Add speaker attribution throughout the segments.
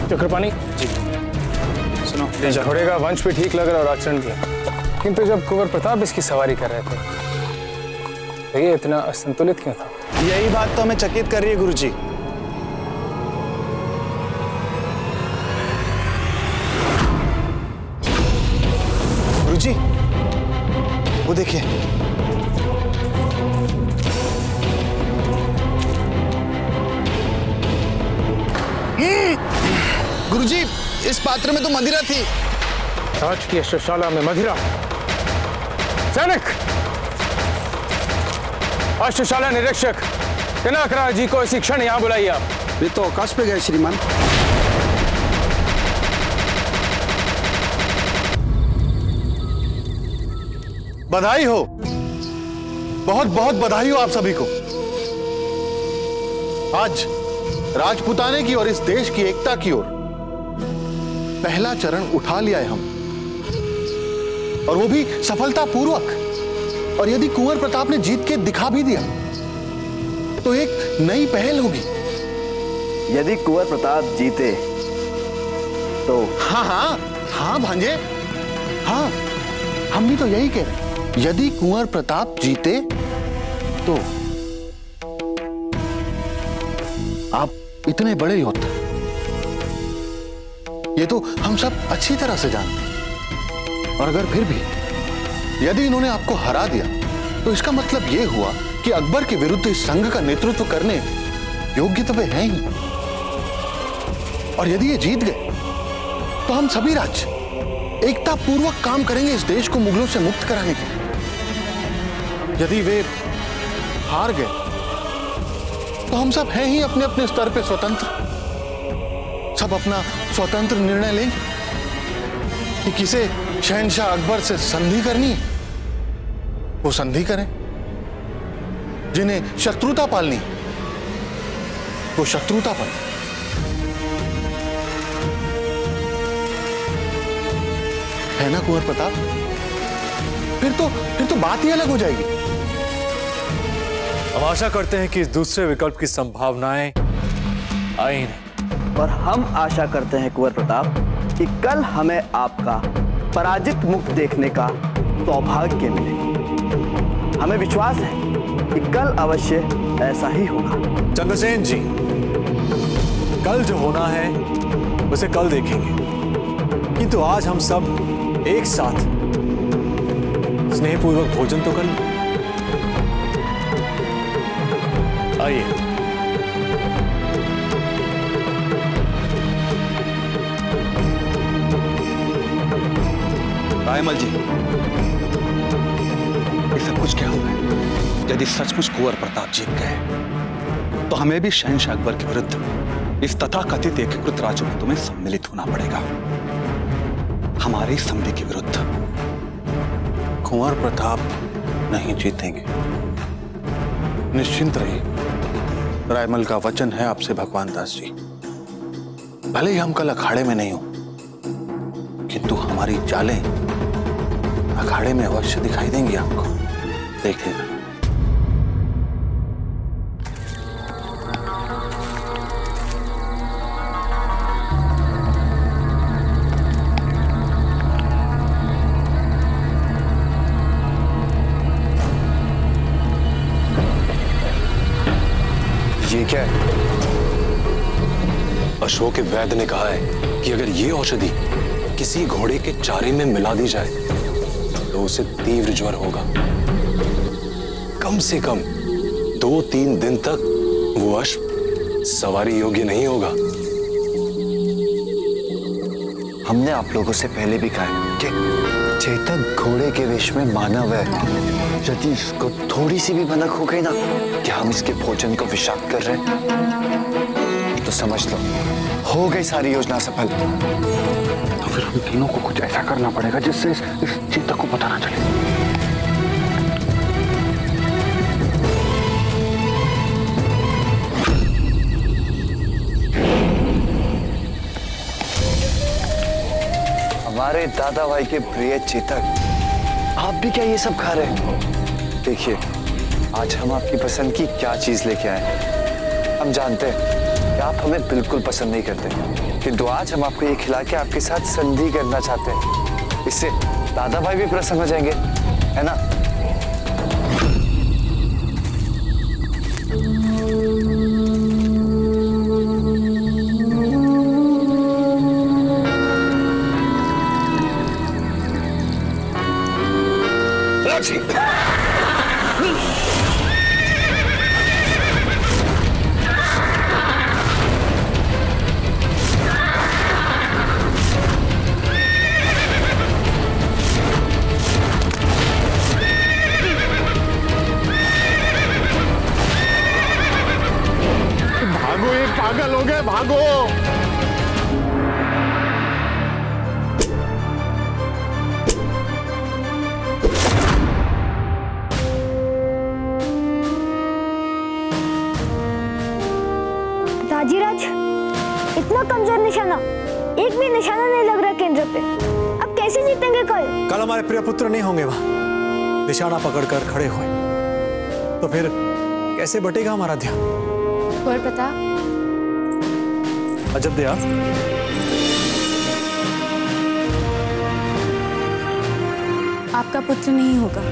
Speaker 1: चक्रपाणी जी, सुनो, घोड़े का वंश भी ठीक लग रहा और आचरण भी, किंतु जब कुंवर प्रताप इसकी सवारी कर रहे थे तो ये इतना असंतुलित क्यों था?
Speaker 2: यही बात तो हमें चकित कर रही है गुरुजी। गुरुजी, वो देखिए, गुरुजी, इस पात्र में तो मदिरा थी।
Speaker 1: राज की अश्वशाला में मदिरा? सैनिक, अश्वशाला निरीक्षक पिनाकराज जी को इसी क्षण यहां बुलाइए आप।
Speaker 3: वे तो आकाश पे गए श्रीमान।
Speaker 2: बधाई हो, बहुत बहुत बधाई हो आप सभी को। आज राजपुताने की और इस देश की एकता की ओर पहला चरण उठा लिया है हम, और वो भी सफलता पूर्वक। और यदि कुंवर प्रताप ने जीत के दिखा भी दिया तो एक नई पहल होगी।
Speaker 4: यदि कुंवर प्रताप जीते तो?
Speaker 2: हाँ हाँ हाँ भांजे, हाँ, हम भी तो यही कह रहे हैं। यदि कुंवर प्रताप जीते तो आप इतने बड़े योद्धा, ये तो हम सब अच्छी तरह से जानते हैं। और अगर फिर भी यदि इन्होंने आपको हरा दिया तो इसका मतलब यह हुआ कि अकबर के विरुद्ध इस संघ का नेतृत्व करने योग्य तो वे हैं ही। और यदि ये जीत गए तो हम सभी राज्य एकता पूर्वक काम करेंगे इस देश को मुगलों से मुक्त कराने के लिए। यदि वे हार गए तो हम सब हैं ही अपने अपने स्तर पे स्वतंत्र, सब अपना स्वतंत्र निर्णय लेंगे कि किसे शहंशाह अकबर से संधि करनी है वो संधि करें, जिन्हें शत्रुता पालनी वो शत्रुता पालें। है ना कुंवर प्रताप? फिर तो बात ही अलग हो जाएगी।
Speaker 5: हम आशा करते हैं कि इस दूसरे विकल्प की संभावनाएं आई नहीं।
Speaker 4: और हम आशा करते हैं कुंवर प्रताप कि कल हमें आपका पराजित मुख देखने का सौभाग्य मिले। हमें विश्वास है कि कल अवश्य ऐसा ही होगा।
Speaker 5: चंद्रसेन जी, कल जो होना है उसे कल देखेंगे, किंतु आज हम सब एक साथ स्नेहपूर्वक भोजन तो कर लें। आइए।
Speaker 3: रायमल जी, ये सब कुछ क्या हुआ है? यदि सचमुच कुंवर प्रताप जीत गए तो हमें भी शहंशाह अकबर के विरुद्ध इस तथाकथित एकीकृत राजपूतों में सम्मिलित होना पड़ेगा, हमारी संधि के विरुद्ध।
Speaker 2: कुंवर प्रताप नहीं जीतेंगे, निश्चिंत रहिए। रायमल का वचन है आपसे भगवान दास जी। भले ही हम कल अखाड़े में नहीं हो, किंतु हमारी चालें अखाड़े में अवश्य दिखाई देंगी आपको, देख लेना।
Speaker 6: ये क्या है? अशोक वैद्य ने कहा है कि अगर ये औषधि किसी घोड़े के चारे में मिला दी जाए तो उसे तीव्र ज्वर होगा। कम से कम 2-3 दिन तक वो अश्व सवारी योग्य नहीं होगा।
Speaker 7: हमने आप लोगों से पहले भी कहा है कि चेतक घोड़े के वेश में मानव है। यदि इसको थोड़ी सी भी भनक हो गई ना कि हम इसके भोजन को विषाक्त कर रहे हैं तो समझ लो हो गई सारी योजना सफल।
Speaker 3: तो फिर हम तीनों को कुछ ऐसा करना पड़ेगा जिससे इस चेतक को पता ना चले।
Speaker 7: हमारे दादा भाई के प्रिय चेतक, आप भी क्या ये सब खा रहे हैं? देखिए, आज हम आपकी पसंद की क्या चीज लेके आए हैं। हम जानते हैं कि आप हमें बिल्कुल पसंद नहीं करते, किंतु आज हम आपको ये खिला के आपके साथ संधि करना चाहते हैं। इससे दादा भाई भी प्रसन्न हो जाएंगे, है ना?
Speaker 2: भागो, ये पागल हो गए, भागो।
Speaker 8: दाजीराज, इतना कमजोर निशाना, एक भी निशाना नहीं लग रहा केंद्र पे। अब कैसे जीतेंगे कल?
Speaker 5: कल हमारे प्रिय पुत्र नहीं होंगे वहां, निशाना पकड़कर खड़े हुए, तो फिर कैसे बटेगा हमारा ध्यान?
Speaker 9: कुंवर प्रताप,
Speaker 5: अजब
Speaker 9: आपका पुत्र नहीं होगा,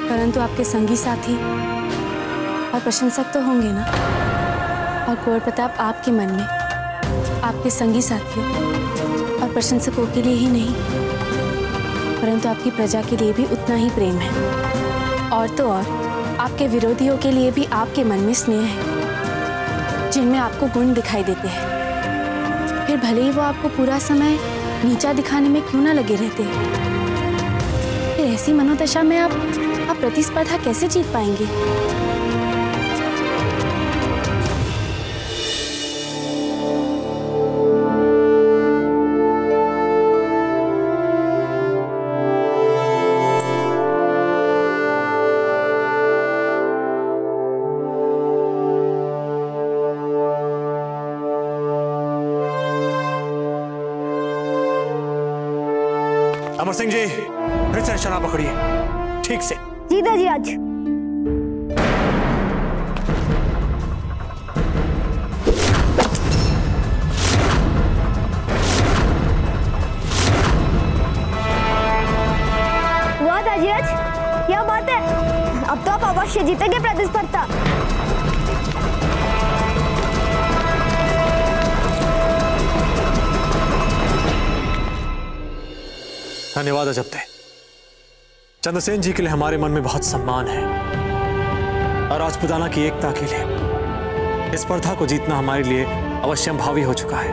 Speaker 9: परंतु आपके संगी साथी और प्रशंसक तो होंगे ना। और कुंवर प्रताप, आपके मन में आपके संगी साथियों और प्रशंसकों के लिए ही नहीं, परंतु आपकी प्रजा के लिए भी उतना ही प्रेम है। और तो और आपके विरोधियों के लिए भी आपके मन में स्नेह है, जिनमें आपको गुण दिखाई देते हैं। फिर भले ही वो आपको पूरा समय नीचा दिखाने में क्यों ना लगे रहते हैं, फिर ऐसी मनोदशा में आप प्रतिस्पर्धा कैसे जीत पाएंगे?
Speaker 5: अमर सिंह जी, फिर से निशाना पकड़िए, ठीक से।
Speaker 8: जी दाजीराज। वाह दाजीराज, क्या बात है! अब तो आप अवश्य जीतेंगे प्रतिस्पर्धा।
Speaker 5: धन्यवाद अजब्ते। चंद्रसेन जी के लिए हमारे मन में बहुत सम्मान है, और राजपुताना की एकता के लिए इस स्पर्धा को जीतना हमारे लिए अवश्यंभावी हो चुका है।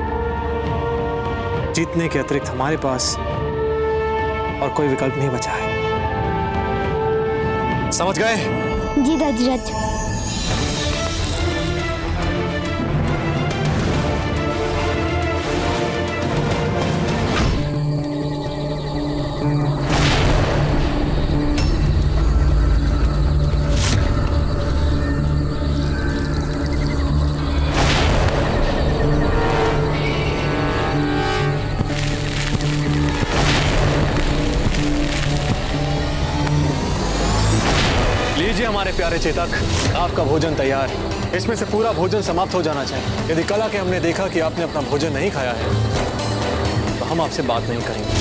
Speaker 5: जीतने के अतिरिक्त हमारे पास और कोई विकल्प नहीं बचा है। समझ गए?
Speaker 8: जी दाजीराज।
Speaker 5: लीजिए हमारे प्यारे चेतक, आपका भोजन तैयार है। इसमें से पूरा भोजन समाप्त हो जाना चाहिए। यदि कल आके हमने देखा कि आपने अपना भोजन नहीं खाया है, तो हम आपसे बात नहीं करेंगे।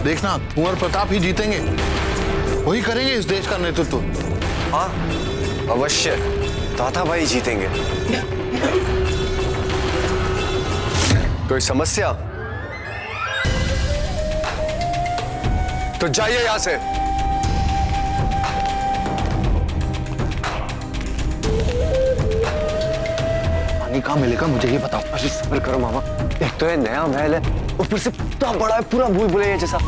Speaker 2: देखना, कुंवर प्रताप ही जीतेंगे, वही करेंगे इस देश का नेतृत्व।
Speaker 7: हाँ, अवश्य दादा भाई जीतेंगे। कोई समस्या? तो जाइए यहां से। पानी कहां मिलेगा मुझे ये बताओ। अरे सब्र करो मामा, एक तो ये नया महल है, ऊपर से इतना बड़ा है, पूरा भूल भुलैया जैसा।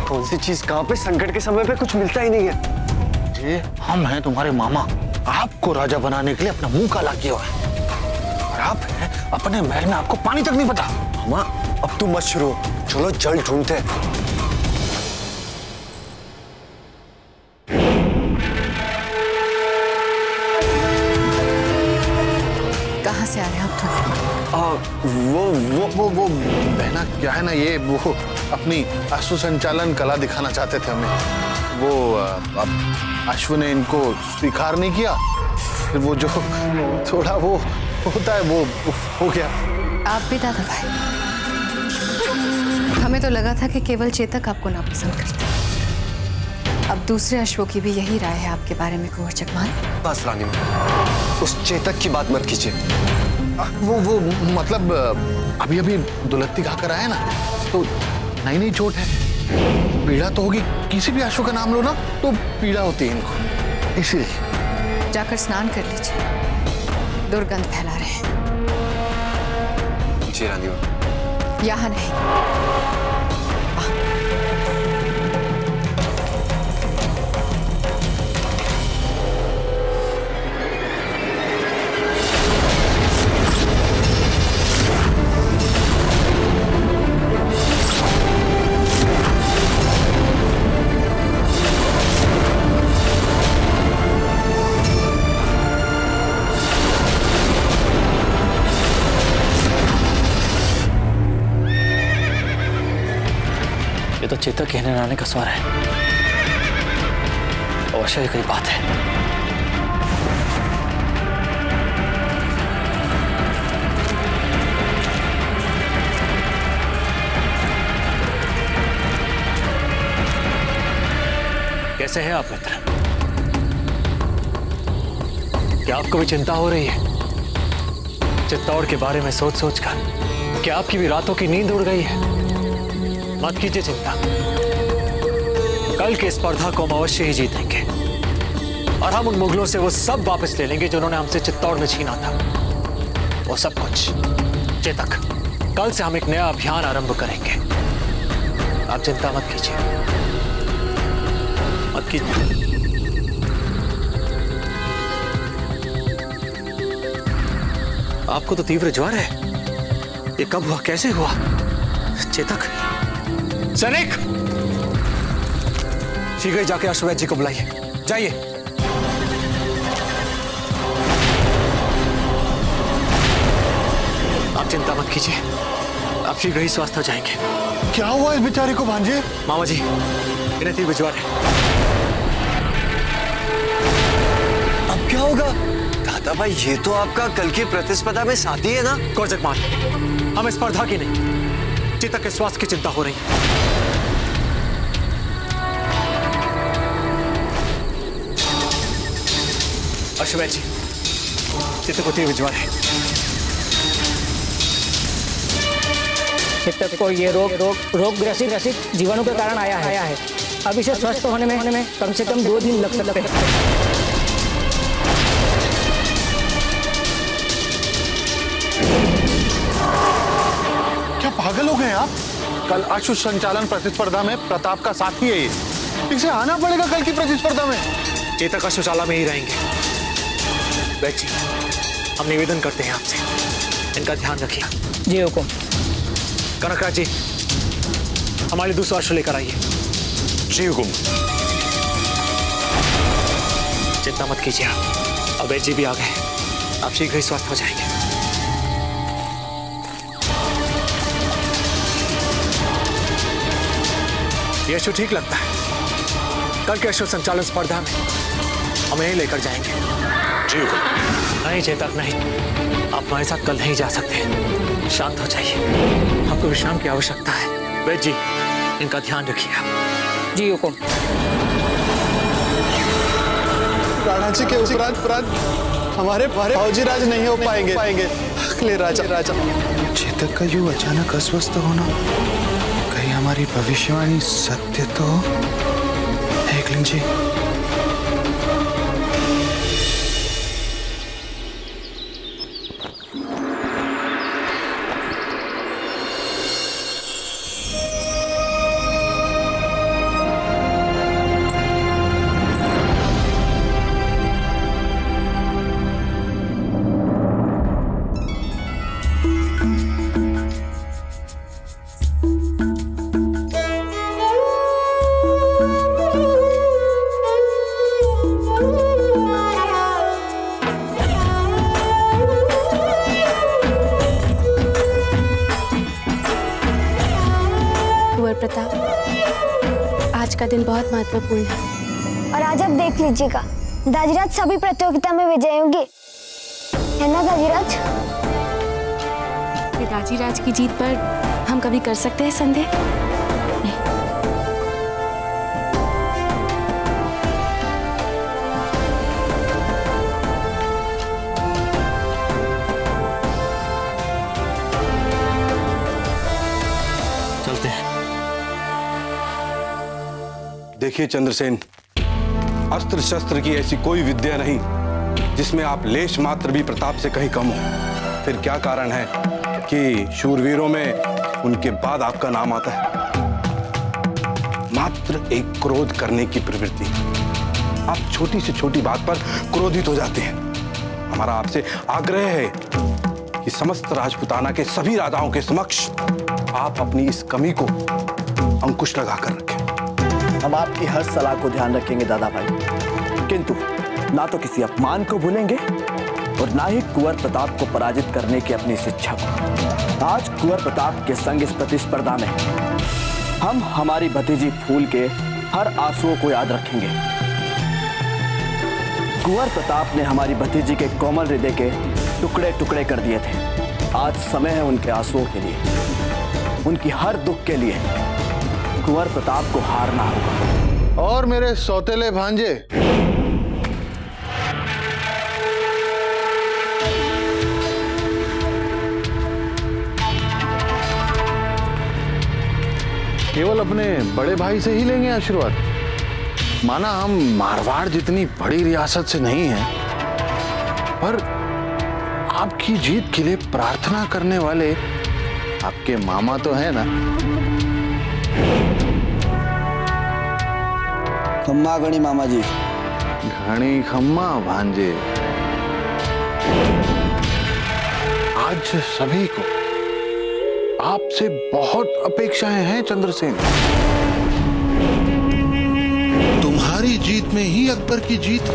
Speaker 7: कौन सी चीज कहां पे संकट के समय पे कुछ मिलता ही नहीं है।
Speaker 2: ये हम हैं तुम्हारे मामा, आपको राजा बनाने के लिए अपना मुंह काला किया हुआ है, और आप हैं अपने महल में आपको पानी तक नहीं पता।
Speaker 7: मामा अब तुम मत शुरू, चलो जल ढूंढते हैं।
Speaker 10: कहाँ से आ रहे हैं आप?
Speaker 2: वो बहना क्या है ना, ये वो अपनी अश्व संचालन कला दिखाना चाहते थे हमें। वो अब अश्व ने इनको स्वीकार नहीं किया, फिर वो जो थोड़ा वो होता है वो हो गया।
Speaker 10: आप भी दादा भाई, हमें तो लगा था कि केवल चेतक आपको नापसंद करता। अब दूसरे अश्वों की भी यही राय है आपके बारे में कुंवर चकमान।
Speaker 7: बस रानी माँ, उस चेतक की बात मत कीजिए।
Speaker 2: वो मतलब अभी अभी दुलत्ती खाकर आया ना, तो नई नई चोट है, पीड़ा तो होगी। किसी भी अश्व का नाम लो ना तो पीड़ा होती है इनको, इसीलिए।
Speaker 10: जाकर स्नान कर लीजिए, दुर्गंध फैला रहे हैं।
Speaker 7: जी रानी माँ।
Speaker 10: यहाँ नहीं।
Speaker 5: ये तो चेतक कहने आने का स्वर है, अवश्य ही कोई बात है। कैसे हैं आप मित्र? क्या आपको भी चिंता हो रही है चित्तौड़ के बारे में सोच सोचकर? क्या आपकी भी रातों की नींद उड़ गई है? मत कीजिए चिंता, कल की स्पर्धा को हम अवश्य ही जीतेंगे और हम उन मुगलों से वो सब वापस ले लेंगे जिन्होंने हमसे चित्तौड़ में छीना था, वो सब कुछ। चेतक, कल से हम एक नया अभियान आरंभ करेंगे, आप चिंता मत कीजिए, मत कीजिए। आपको तो तीव्र ज्वर है, ये कब हुआ, कैसे हुआ? चेतक, सैनिक, शीघ्र जाके अश्वमेध जी को बुलाइए, जाइए। आप चिंता मत कीजिए, आप शीघ्र ही स्वस्थ हो जाएंगे।
Speaker 2: क्या हुआ इस बेचारे को भांजे?
Speaker 5: मामा जी, इन्हें तीव्र ज्वर है।
Speaker 7: अब क्या होगा? दादा भाई, ये तो आपका कल की प्रतिस्पर्धा में साथी है ना?
Speaker 5: कुंवर चकमान, हमें स्पर्धा की नहीं, चेतक के स्वास्थ्य की चिंता हो रही है। अश्वमेध जी, चेतक को तीव्र ज्वर है।
Speaker 11: चेतक को ये रोग ग्रसित जीवाणु के कारण आया है। अब इसे स्वस्थ होने में कम से कम 2 दिन लग सकते हैं।
Speaker 2: क्या पागल हो गए आप? कल अश्व संचालन प्रतिस्पर्धा में प्रताप का साथी है ये, इसे आना पड़ेगा कल की प्रतिस्पर्धा में।
Speaker 5: चेतक अश्वशाला में ही रहेंगे। वैद्य जी, हम निवेदन करते हैं आपसे, इनका ध्यान रखिए।
Speaker 11: जी हुकुम।
Speaker 5: कनकराज जी, हमारे दूसरा अश्व लेकर आइए।
Speaker 6: जी हुकुम।
Speaker 5: चिंता मत कीजिए, अब वैद्य जी भी आ गए, आप शीघ्र ही स्वस्थ हो जाएंगे। यह अश्व ठीक लगता है, कल के अश्व संचालन स्पर्धा में हम यही लेकर जाएंगे।
Speaker 6: जी हुकुम।
Speaker 5: नहीं चेतक, नहीं, आप हमारे साथ कल नहीं जा सकते, शांत हो जाइए, आपको विश्राम की आवश्यकता है। वैद्य जी, इनका ध्यान रखिए आप।
Speaker 11: जी हुकुम।
Speaker 2: राणा जी के उपरांत हमारे फौजी राज नहीं हो पाएंगे। अगले राजा।
Speaker 12: चेतक का यूं अचानक अस्वस्थ होना, कहीं हमारी भविष्यवाणी सत्य तो? एकलिंग जी,
Speaker 9: आज का दिन बहुत महत्वपूर्ण है।
Speaker 8: और आज आप देख लीजिएगा, दाजीराज सभी प्रतियोगिता में विजयी होंगे, है ना दाजीराज?
Speaker 9: दाजीराज की जीत पर हम कभी कर सकते हैं संदेह?
Speaker 5: चलते हैं।
Speaker 13: देखिए चंद्रसेन, अस्त्र शस्त्र की ऐसी कोई विद्या नहीं जिसमें आप लेश मात्र भी प्रताप से कहीं कम हो। फिर क्या कारण है कि शूरवीरों में उनके बाद आपका नाम आता है? मात्र एक क्रोध करने की प्रवृत्ति। आप छोटी से छोटी बात पर क्रोधित हो जाते हैं। हमारा आपसे आग्रह है कि समस्त राजपुताना के सभी राजाओं के समक्ष आप अपनी इस कमी को अंकुश लगाकर रखें।
Speaker 4: हम आपकी हर सलाह को ध्यान रखेंगे दादा भाई, किंतु ना तो किसी अपमान को भूलेंगे और ना ही कुंवर प्रताप को पराजित करने की अपनी इस इच्छा को। आज कुंवर प्रताप के संग इस प्रतिस्पर्धा में हम हमारी भतीजी फूल के हर आंसुओं को याद रखेंगे। कुंवर प्रताप ने हमारी भतीजी के कोमल हृदय के टुकड़े टुकड़े कर दिए थे। आज समय है उनके आंसुओं के लिए, उनकी हर दुख के लिए कुंवर प्रताप को हारना होगा।
Speaker 2: और मेरे सौतेले भांजे, केवल अपने बड़े भाई से ही लेंगे आशीर्वाद। माना हम मारवाड़ जितनी बड़ी रियासत से नहीं हैं, पर आपकी जीत के लिए प्रार्थना करने वाले आपके मामा तो हैं ना।
Speaker 4: खम्मा गणी मामा जी।
Speaker 2: घणी खम्मा भांजे। आज सभी को आपसे बहुत अपेक्षाएं हैं चंद्रसेन। तुम्हारी जीत में ही अकबर की जीत।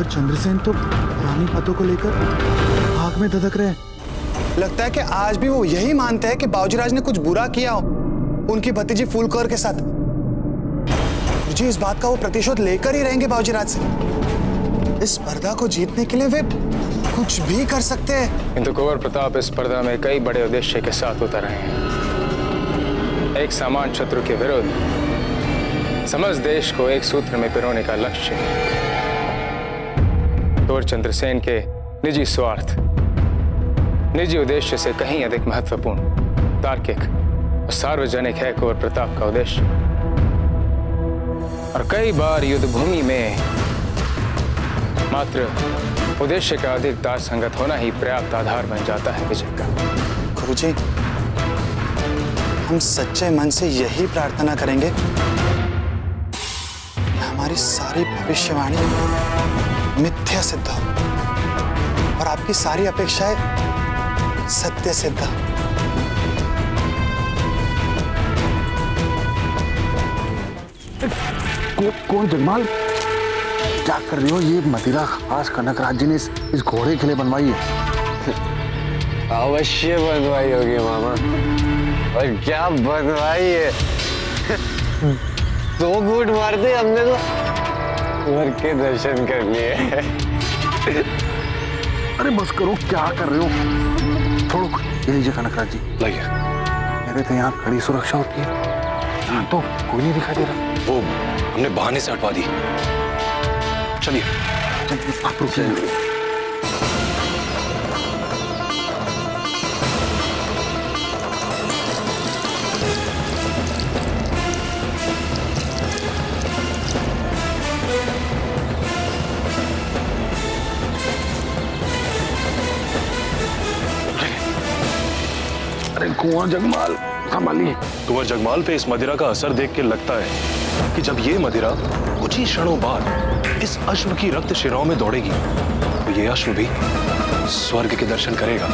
Speaker 12: चंद्रसेन तो पुरानी बातों को लेकर आग में धधक रहे हैं।
Speaker 14: लगता है कि आज भी वो यही मानते हैं कि बाबूजीराज ने कुछ बुरा किया हो उनकी भतीजी फूलकौर के साथ। जी, इस बात का वो प्रतिशोध लेकर ही रहेंगे बाबूजीराज से। इस स्पर्धा को जीतने के लिए वे कुछ भी कर सकते हैं।
Speaker 1: किंतु कुंवर प्रताप इस स्पर्धा में कई बड़े उद्देश्य के साथ उतर रहे हैं। एक समान शत्रु के विरुद्ध समस्त देश को एक सूत्र में पिरोने का लक्ष्य है। और चंद्रसेन के निजी स्वार्थ, निजी उद्देश्य से कहीं अधिक महत्वपूर्ण, तार्किक और सार्वजनिक है कुंवर प्रताप का उद्देश्य। और कई बार युद्ध भूमि में मात्र उद्देश्य का अधिक तार संगत होना ही पर्याप्त आधार बन जाता है विजय का।
Speaker 14: गुरुजी, हम सच्चे मन से यही प्रार्थना करेंगे कि हमारी सारी भविष्यवाणी मिथ्या सिद्ध हो और आपकी सारी अपेक्षाएं सत्य सिद्ध हो।
Speaker 2: कौन जगमाल, क्या कर रही हो? ये मदिरा खास कनकराज जी ने इस घोड़े के लिए बनवाई है।
Speaker 7: अवश्य बनवाई होगी मामा, और क्या बनवाई है। 2 घूंट मारते हमने तो कुंवर के दर्शन कर लिए।
Speaker 2: अरे बस करो, क्या कर रहे हो? छोड़ो, ये लीजिए कनकराज जी,
Speaker 6: लाइए।
Speaker 2: मेरे तो यहाँ खड़ी सुरक्षा होती है, यहाँ तो कोई नहीं दिखाई दे रहा।
Speaker 6: वो हमने बहाने से हटवा दी। चलिए
Speaker 2: आप रुकिए। कुंवर जगमाल संभालिए।
Speaker 6: कुंवर जगमाल पे इस मदिरा का असर देख के लगता है कि जब ये मदिरा कुछ ही क्षणों बाद इस अश्व की रक्त शिराओं में दौड़ेगी तो ये अश्व भी स्वर्ग के दर्शन करेगा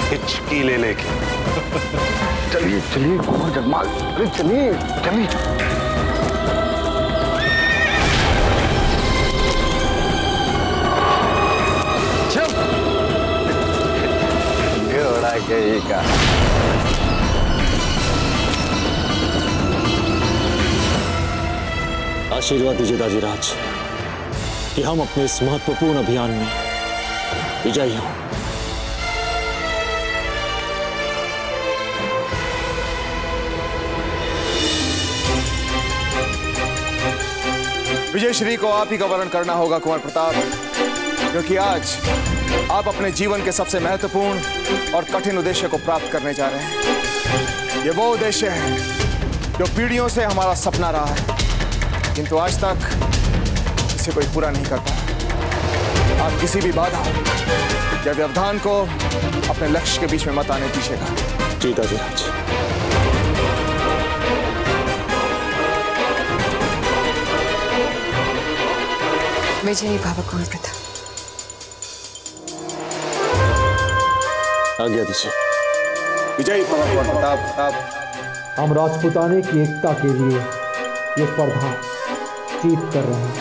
Speaker 6: हिचकी ले लेके।
Speaker 2: चलिए चलिए कुंवर जगमाल, अरे चलिए चलिए।
Speaker 7: घोड़ा कहीं का।
Speaker 5: आशीर्वाद दीजिए दाजीराज कि हम अपने इस महत्वपूर्ण अभियान में विजयी हों।
Speaker 14: विजय श्री को आप ही का वर्ण करना होगा कुंवर प्रताप, क्योंकि आज आप अपने जीवन के सबसे महत्वपूर्ण और कठिन उद्देश्य को प्राप्त करने जा रहे हैं। ये वो उद्देश्य है जो पीढ़ियों से हमारा सपना रहा है, किंतु आज तक इसे कोई पूरा नहीं कर पाया। आप किसी भी बाधा या व्यवधान को अपने लक्ष्य के बीच में मत आने दीजिएगा।
Speaker 5: जी दाजीराज।
Speaker 10: विजयी भव कुंवर प्रताप।
Speaker 5: आज्ञा दीजिए।
Speaker 14: विजयी भव कुंवर प्रताप।
Speaker 15: हम राजपूताने की एकता के लिए ये स्पर्धा जीत कर रहे हैं।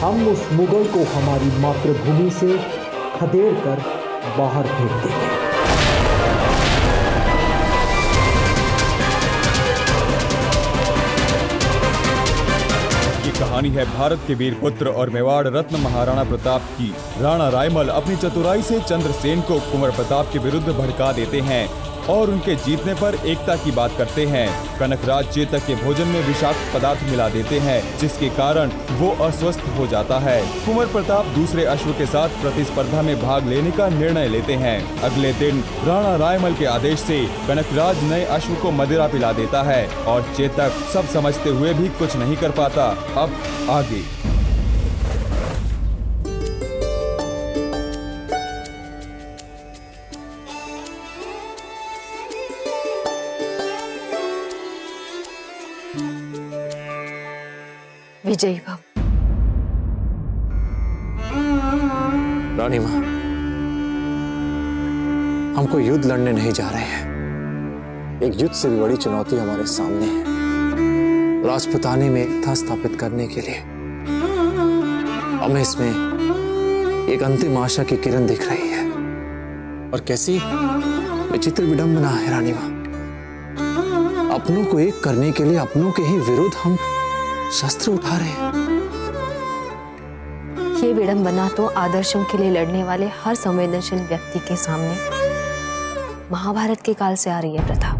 Speaker 15: हम उस मुगल को हमारी मातृभूमि से खदेड़ कर बाहर फेंक देंगे।
Speaker 16: कहानी है भारत के वीर पुत्र और मेवाड़ रत्न महाराणा प्रताप की। राणा रायमल अपनी चतुराई से चंद्रसेन को कुंवर प्रताप के विरुद्ध भड़का देते हैं और उनके जीतने पर एकता की बात करते हैं। कनकराज चेतक के भोजन में विषाक्त पदार्थ मिला देते हैं, जिसके कारण वो अस्वस्थ हो जाता है। कुंवर प्रताप दूसरे अश्व के साथ प्रतिस्पर्धा में भाग लेने का निर्णय लेते हैं। अगले दिन राणा रायमल के आदेश से कनकराज नए अश्व को मदिरा पिला देता है और चेतक सब समझते हुए भी कुछ नहीं कर पाता। अब आगे।
Speaker 10: विजयी भव।
Speaker 5: रानी मां, हम कोई युद्ध लड़ने नहीं जा रहे हैं। एक युद्ध से भी बड़ी चुनौती हमारे सामने है। राजपूताने में एकता स्थापित करने के लिए हमें इसमें एक अंतिम आशा की किरण दिख रही है। और कैसी विचित्र विडंबना है रानी मां। अपनों को एक करने के लिए अपनों के ही विरुद्ध हम शस्त्र उठा रहे हैं।
Speaker 10: ये विडंबना तो आदर्शों के लिए लड़ने वाले हर संवेदनशील व्यक्ति के सामने महाभारत के काल से आ रही है प्रथा।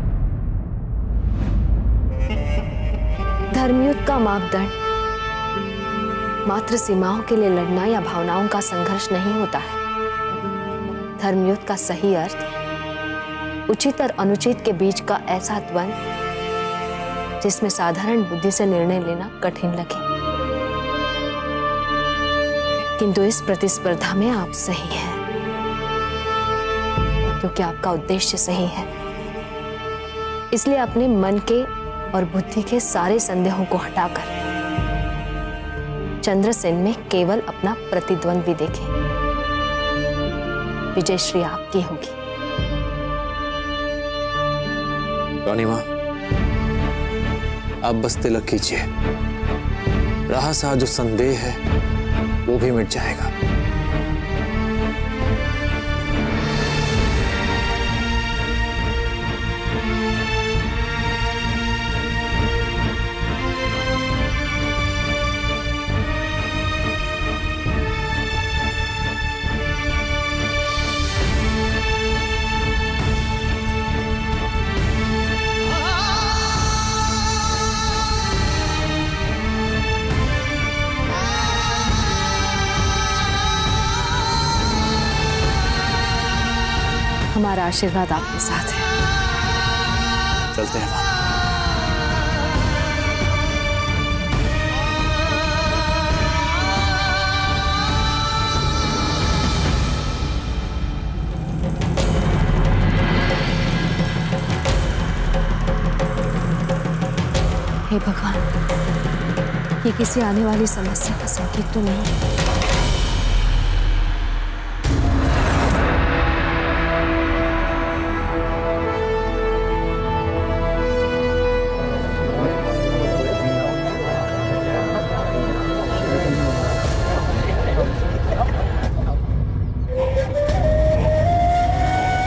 Speaker 10: धर्मयुद्ध का मापदंड मात्र सीमाओं के लिए लड़ना या भावनाओं का संघर्ष नहीं होता है। धर्मयुद्ध का सही अर्थ उचित और अनुचित के बीच का ऐसा द्वंद्व जिसमें साधारण बुद्धि से निर्णय लेना कठिन लगे, किंतु इस प्रतिस्पर्धा में आप सही हैं, क्योंकि आपका उद्देश्य सही है। इसलिए अपने मन के और बुद्धि के सारे संदेहों को हटाकर चंद्रसेन में केवल अपना प्रतिद्वंद्वी देखें। विजय श्री आपकी होगी।
Speaker 5: रानी मां, आप बस तिलक कीजिए। रहा सा जो संदेह है वो भी मिट जाएगा।
Speaker 10: हमारा आशीर्वाद आपके साथ है।
Speaker 5: चलते हैं।
Speaker 10: हे भगवान, ये किसी आने वाली समस्या का संकेत तो नहीं?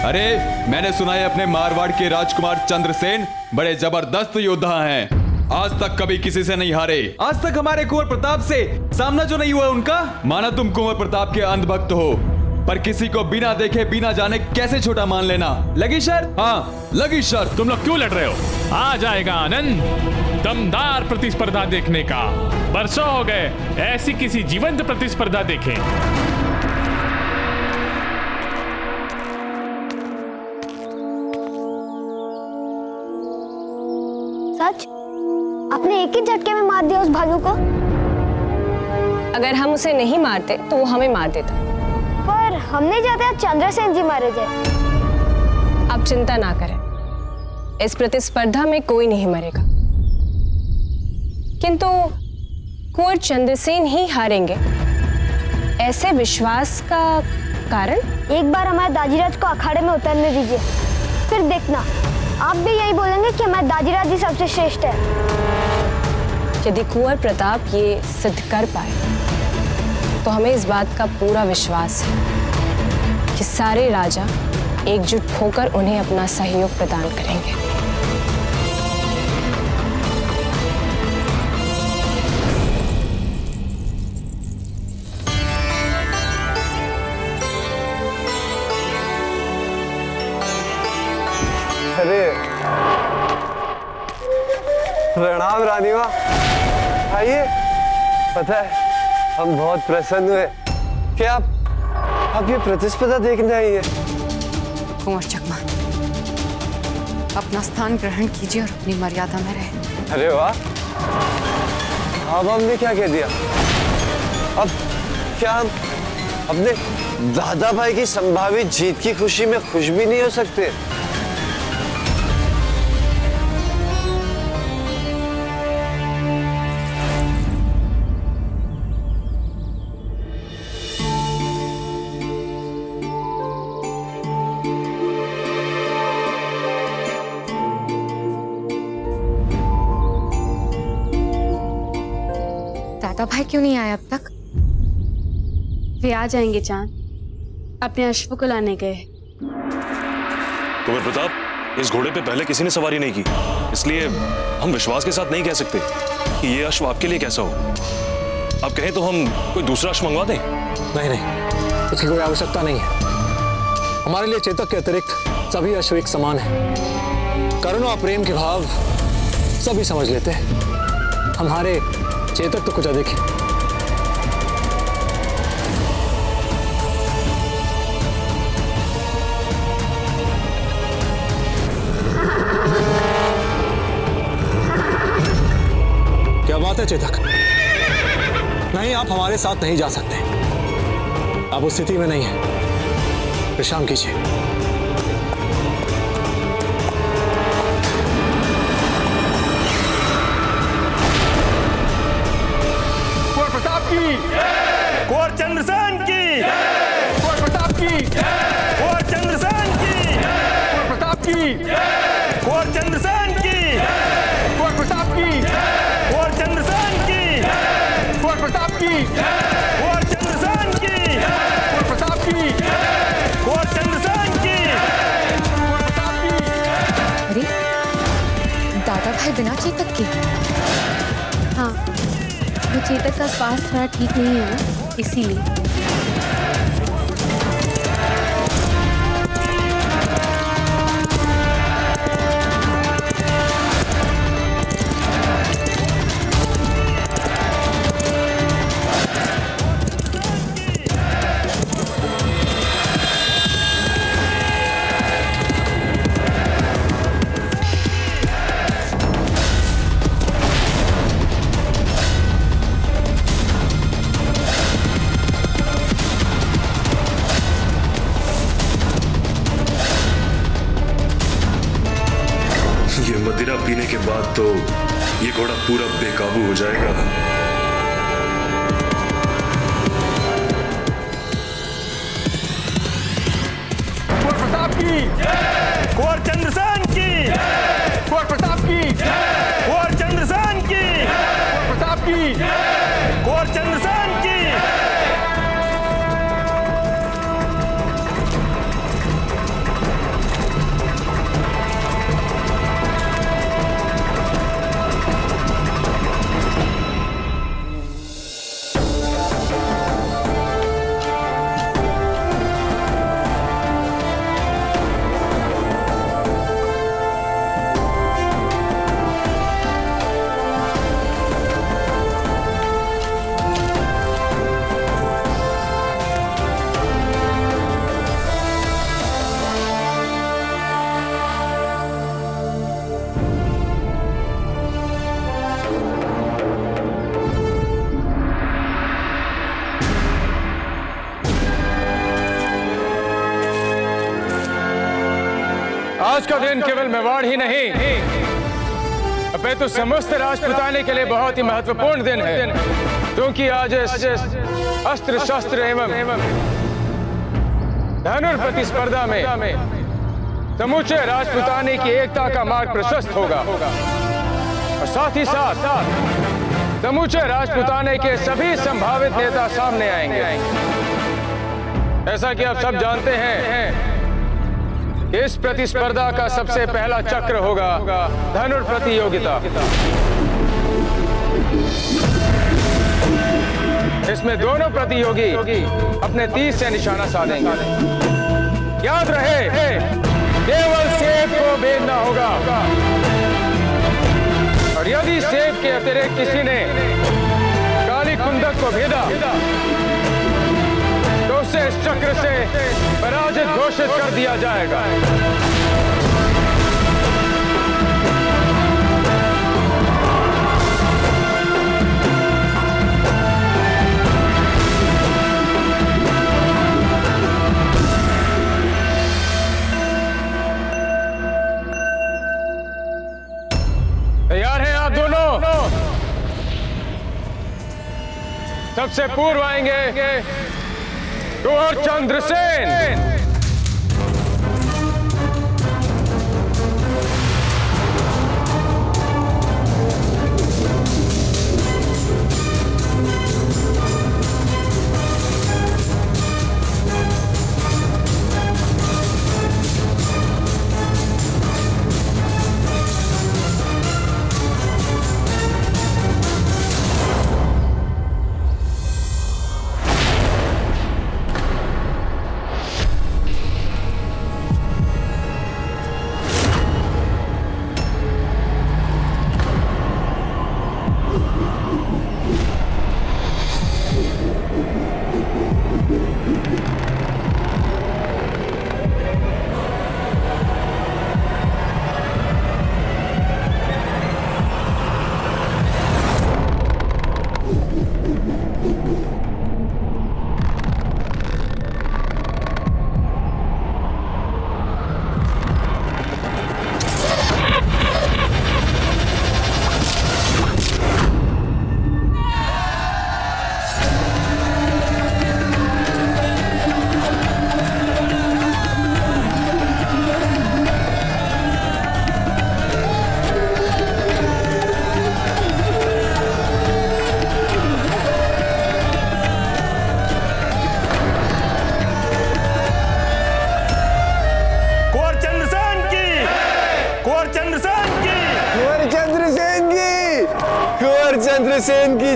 Speaker 16: अरे मैंने सुना है अपने मारवाड़ के राजकुमार चंद्रसेन बड़े जबरदस्त योद्धा हैं। आज तक कभी किसी से नहीं हारे। आज तक हमारे कुंवर प्रताप से सामना जो नहीं हुआ उनका। माना तुम कुंवर प्रताप के अंधभक्त हो, पर किसी को बिना देखे बिना जाने कैसे छोटा मान लेना। लगी शर्त? हाँ लगी शर्त।
Speaker 17: तुम लोग क्यों लड़ रहे हो? आ जाएगा आनंद, दमदार प्रतिस्पर्धा देखने का। बरसों हो गए ऐसी किसी जीवंत प्रतिस्पर्धा देखे।
Speaker 8: सच? आपने एक ही झटके में मार दिया उस भालू को?
Speaker 18: अगर हम उसे नहीं मारते तो वो हमें मार देता।
Speaker 8: पर हम नहीं चाहते चंद्रसेन जी मारे जाए।
Speaker 18: आप चिंता ना करें, इस प्रतिस्पर्धा में कोई नहीं मरेगा, किंतु कुंवर चंद्रसेन ही हारेंगे। ऐसे विश्वास का कारण? एक बार हमारे दाजीराज को अखाड़े में उतरने दीजिए, फिर देखना आप भी यही बोलेंगे कि हमारे दाजीराज जी सबसे श्रेष्ठ है। यदि कुंवर प्रताप ये सिद्ध कर पाए तो हमें इस बात का पूरा विश्वास है कि सारे राजा एकजुट होकर उन्हें अपना सहयोग प्रदान करेंगे।
Speaker 19: अरे प्रणाम रानी माँ, आइए। पता है हम बहुत प्रसन्न हुए कि आप ये प्रतिस्पर्धा देखने आई है।
Speaker 20: कुंवर चकमा, अपना स्थान ग्रहण कीजिए और अपनी मर्यादा में रहे।
Speaker 19: अरे वाह, अब हमने क्या कह दिया? अब क्या हम अपने दादा भाई की संभावित जीत की खुशी में खुश भी नहीं हो सकते?
Speaker 9: दादा भाई क्यों नहीं आए अब तक? वे आ जाएंगे चांद, अपने अश्व को लाने गए।
Speaker 6: कुंवर प्रताप, इस घोड़े पे पहले किसी ने सवारी नहीं की, इसलिए हम विश्वास के साथ नहीं कह सकते कि ये अश्व आपके लिए कैसा हो। आप कहें तो हम कोई दूसरा अश्व मंगवा दें?
Speaker 5: नहीं नहीं, इसकी कोई आवश्यकता नहीं है। हमारे लिए चेतक के अतिरिक्त सभी अश्व एक समान है। करुणा और प्रेम के भाव सभी समझ लेते हैं। हमारे चेतक तो कुछ अधिक है। क्या बात है चेतक? नहीं, आप हमारे साथ नहीं जा सकते। आप उस स्थिति में नहीं है। विश्राम कीजिए।
Speaker 21: कुंवर प्रताप की, कुंवर चंद्रसेन की, कुंवर प्रताप की, कुंवर चंद्रसेन की, कुंवर प्रताप की, कुंवर चंद्रसेन की, कुंवर प्रताप की, कुंवर चंद्रसेन की, कुंवर प्रताप की, कुंवर चंद्रसेन की, कुंवर प्रताप की, कुंवर चंद्रसेन की, कुंवर प्रताप की।
Speaker 20: अरे दादा भाई बिना चेतक के?
Speaker 9: हाँ, वो चेतक का स्वास्थ्य थोड़ा ठीक नहीं है ना, इसीलिए।
Speaker 6: मदिरा पीने के बाद तो ये घोड़ा पूरा बेकाबू हो जाएगा।
Speaker 21: कुंवर प्रताप की, कुंवर चंद्रसेन की, कुंवर प्रताप की, कुंवर चंद्रसेन की, कुंवर प्रताप की, कुंवर चंद्रसेन की।
Speaker 1: आज का दिन केवल मेवाड़ ही नहीं, अपितु समस्त राजपुताने के लिए बहुत ही महत्वपूर्ण दिन है, क्योंकि आज अस्त्र शस्त्र एवं धनुर प्रतिस्पर्धा में समूचे राजपुताने की एकता का मार्ग प्रशस्त होगा और साथ ही साथ समूचे राजपुताने के सभी संभावित नेता सामने आएंगे। ऐसा कि आप सब जानते हैं, इस प्रतिस्पर्धा का सबसे पहला चक्र होगा धनुर प्रतियोगिता। इसमें दोनों प्रतियोगी अपने तीर से निशाना साधेंगे। याद रहे, केवल सेब को भेदना होगा और यदि सेब के अतिरिक्त किसी ने काली कुंदक को भेदा तो उसे इस चक्र से पराजित घोषित कर दिया जाएगा। तैयार हैं आप दोनों? सबसे पूर्व आएंगे कुंवर चंद्रसेन।
Speaker 19: चंद्रसेन की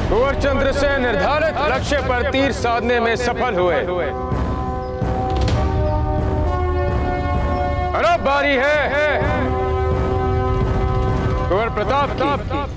Speaker 1: कुंवर चंद्रसेन निर्धारित लक्ष्य पर तीर साधने में सफल हुए। और अब बारी है कुंवर प्रताप की।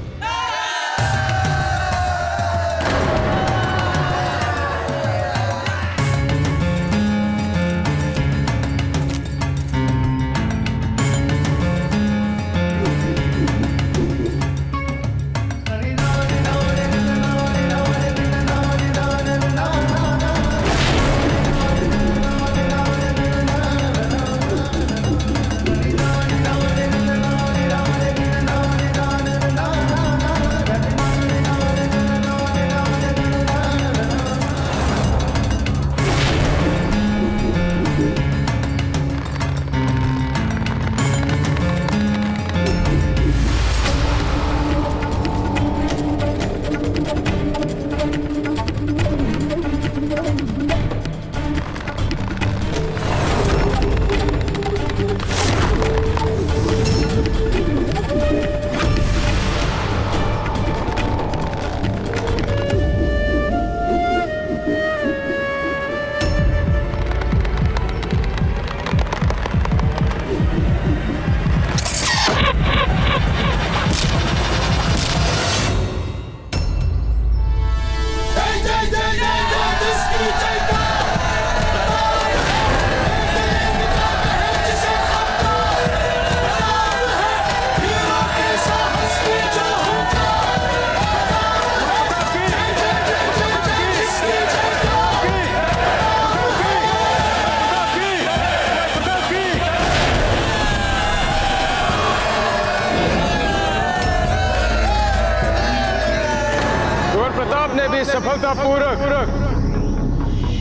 Speaker 1: सफलतापूर्वक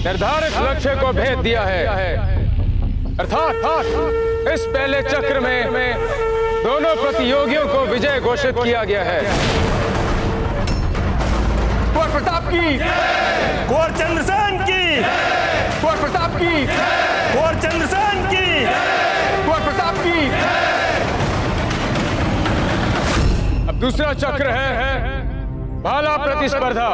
Speaker 1: निर्धारित लक्ष्य को भेद दिया है। अर्थात इस पहले चक्र में दोनों प्रतियोगियों को विजय घोषित किया गया है।
Speaker 21: कुंवर प्रताप की, कुंवर चंद्रसेन की, कुंवर प्रताप की, कुंवर चंद्रसेन की, कुंवर प्रताप की।
Speaker 1: अब दूसरा चक्र है भाला प्रतिस्पर्धा।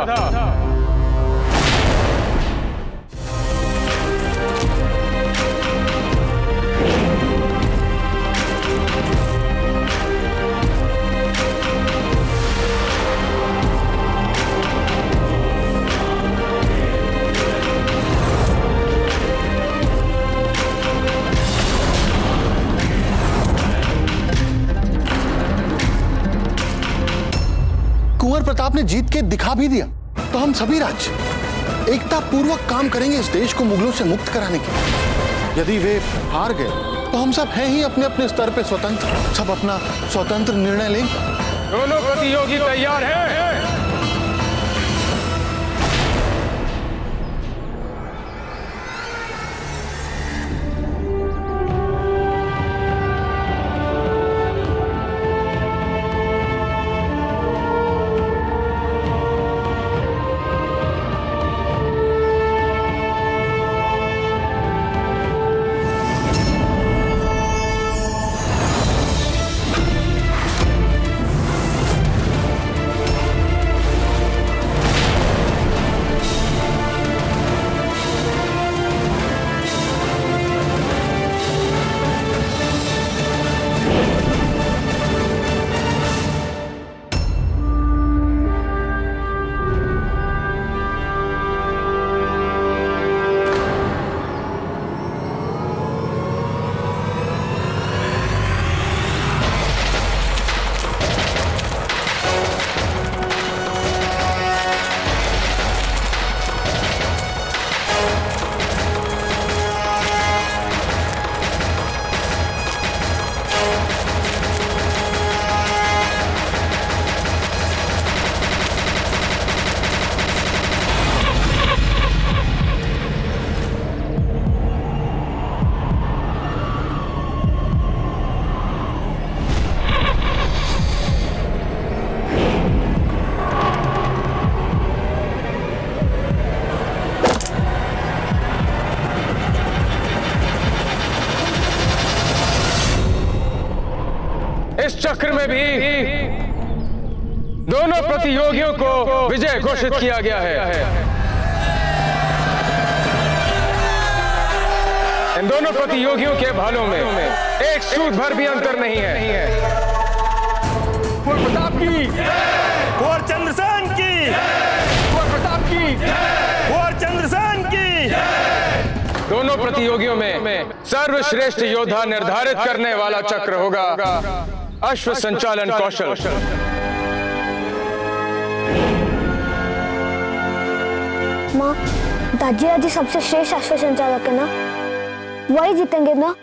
Speaker 2: कुंवर प्रताप ने जीत के दिखा भी दिया, तो हम सभी राज्य एकता पूर्वक काम करेंगे इस देश को मुगलों से मुक्त कराने के लिए। यदि वे हार गए तो हम सब हैं ही अपने अपने स्तर पे स्वतंत्र, सब अपना स्वतंत्र निर्णय लेंगे।
Speaker 1: दोनों प्रतियोगी तैयार हैं। इस चक्र में भी दोनों प्रतियोगियों को विजय घोषित किया गया है। इन दोनों प्रतियोगियों के भालों में एक सूद भर भी अंतर नहीं है।
Speaker 21: कुंवर प्रताप की, कुंवर चंद्रसेन की, कुंवर प्रताप की, कुंवर चंद्रसेन की।
Speaker 1: दोनों प्रतियोगियों में सर्वश्रेष्ठ योद्धा निर्धारित करने वाला चक्र होगा अश्व संचालन कौशल।
Speaker 8: माँ, दाजीराज जी सबसे श्रेष्ठ अश्व संचालक है ना, वही जीतेंगे ना?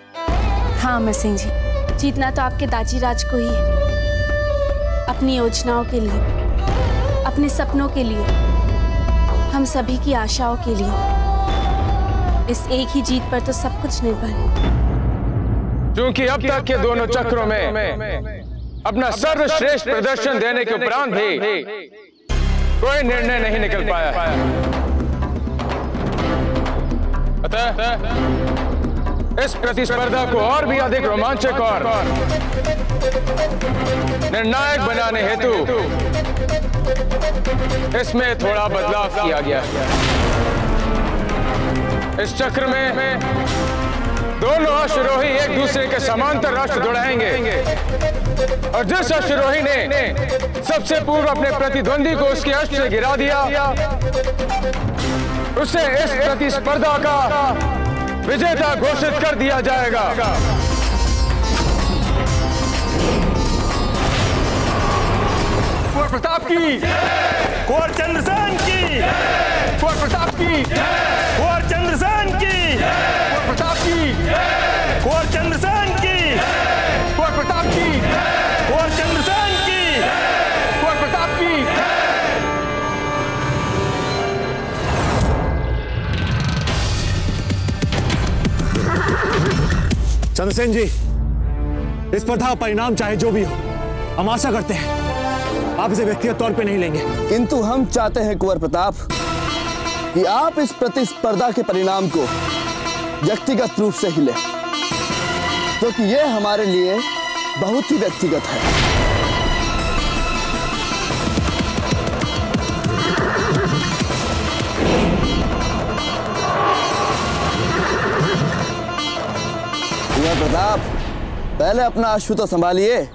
Speaker 9: हाँ अमर सिंह जी, जीतना तो आपके दाजीराज को ही है। अपनी योजनाओं के लिए, अपने सपनों के लिए, हम सभी की आशाओं के लिए, इस एक ही जीत पर तो सब कुछ निर्भर है।
Speaker 1: क्योंकि अब तक के दोनों चक्रों में अपना सर्वश्रेष्ठ प्रदर्शन देने के उपरांत भी कोई निर्णय नहीं निकल पाया है। अतः इस प्रतिस्पर्धा को और भी अधिक रोमांचक और निर्णायक बनाने हेतु इसमें थोड़ा बदलाव किया गया है। इस चक्र में दोनों अश्वरोही एक दूसरे के समांतर राष्ट्र दौड़ाएंगे और जिस अश्वरोही ने सबसे पूर्व अपने प्रतिद्वंदी को उसके अश्व से गिरा दिया, उसे इस प्रतिस्पर्धा का विजेता घोषित कर दिया जाएगा।
Speaker 21: कुंवर प्रताप की, कुंवर चंद्रसेन की, कुंवर प्रताप की, कुंवर चंद्रसेन की, कुंवर प्रताप की, कुंवर चंद्रसेन की, कुंवर प्रताप की, कुंवर चंद्रसेन की, कुंवर प्रताप की।
Speaker 5: चंद्रसेन जी, इस स्पर्धा का परिणाम चाहे जो भी हो, हम आशा करते हैं आप इसे व्यक्तिगत तौर पे नहीं लेंगे।
Speaker 4: किंतु हम चाहते हैं कुंवर प्रताप कि आप इस प्रतिस्पर्धा के परिणाम को व्यक्तिगत रूप से ही लें, क्योंकि यह हमारे लिए बहुत ही व्यक्तिगत है। कुंवर प्रताप, पहले अपना अश्व तो संभालिए।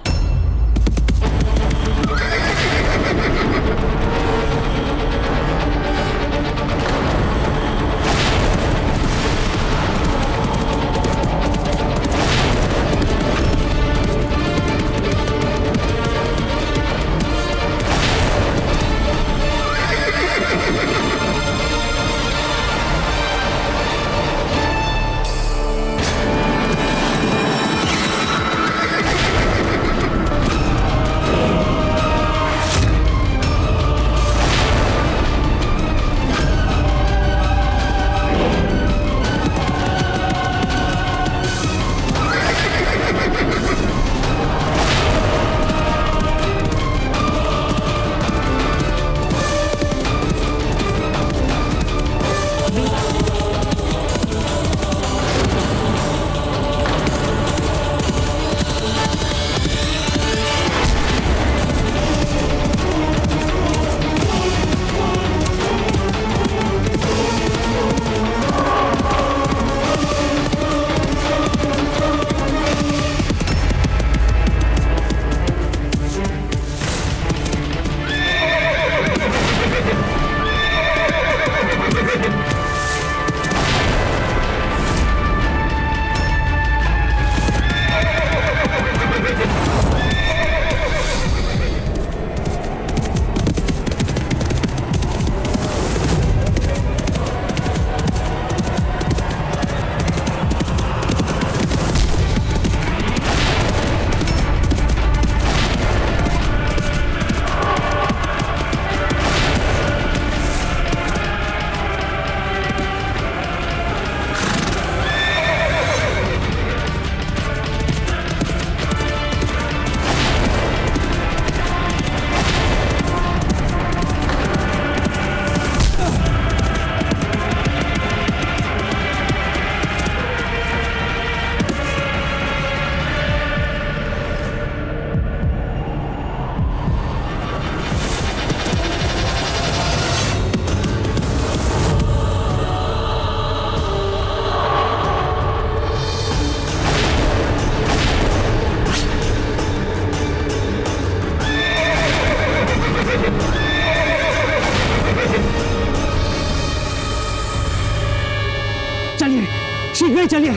Speaker 5: शीघ्र ही चलिए,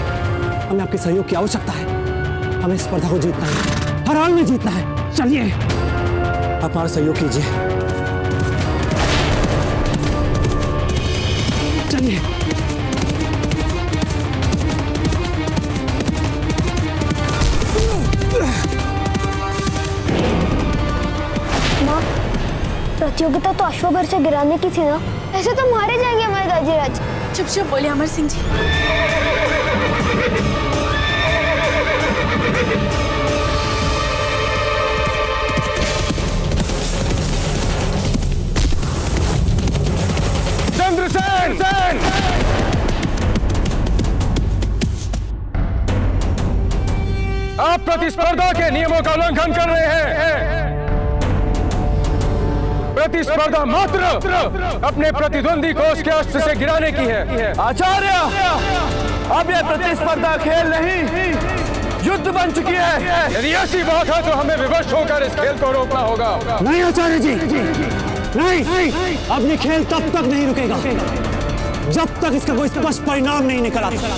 Speaker 5: हमें आपके सहयोग की आवश्यकता है। हमें स्पर्धा को जीतना है, हर हाल में जीतना है। चलिए, आप हमारा सहयोग कीजिए। चलिए।
Speaker 8: माँ, प्रतियोगिता तो अश्वभर से गिराने की थी ना? ऐसे तो मारे जाएंगे हमारे दाजीराज।
Speaker 9: चुप चुप बोले अमर सिंह जी।
Speaker 1: चंद्रसेन! आप प्रतिस्पर्धा के नियमों का उल्लंघन कर रहे हैं। प्रतिस्पर्धा मात्र अपने प्रतिद्वंदी को उसके अस्त्र से गिराने की है।
Speaker 4: आचार्य, अब यह प्रतिस्पर्धा खेल नहीं, युद्ध बन चुकी है।
Speaker 1: यदि ऐसी बात है तो हमें विवश होकर इस खेल को रोकना होगा।
Speaker 5: नहीं आचार्य जी, नहीं, अब ये खेल तब तक नहीं रुकेगा जब तक इसका कोई स्पष्ट परिणाम नहीं निकल आता।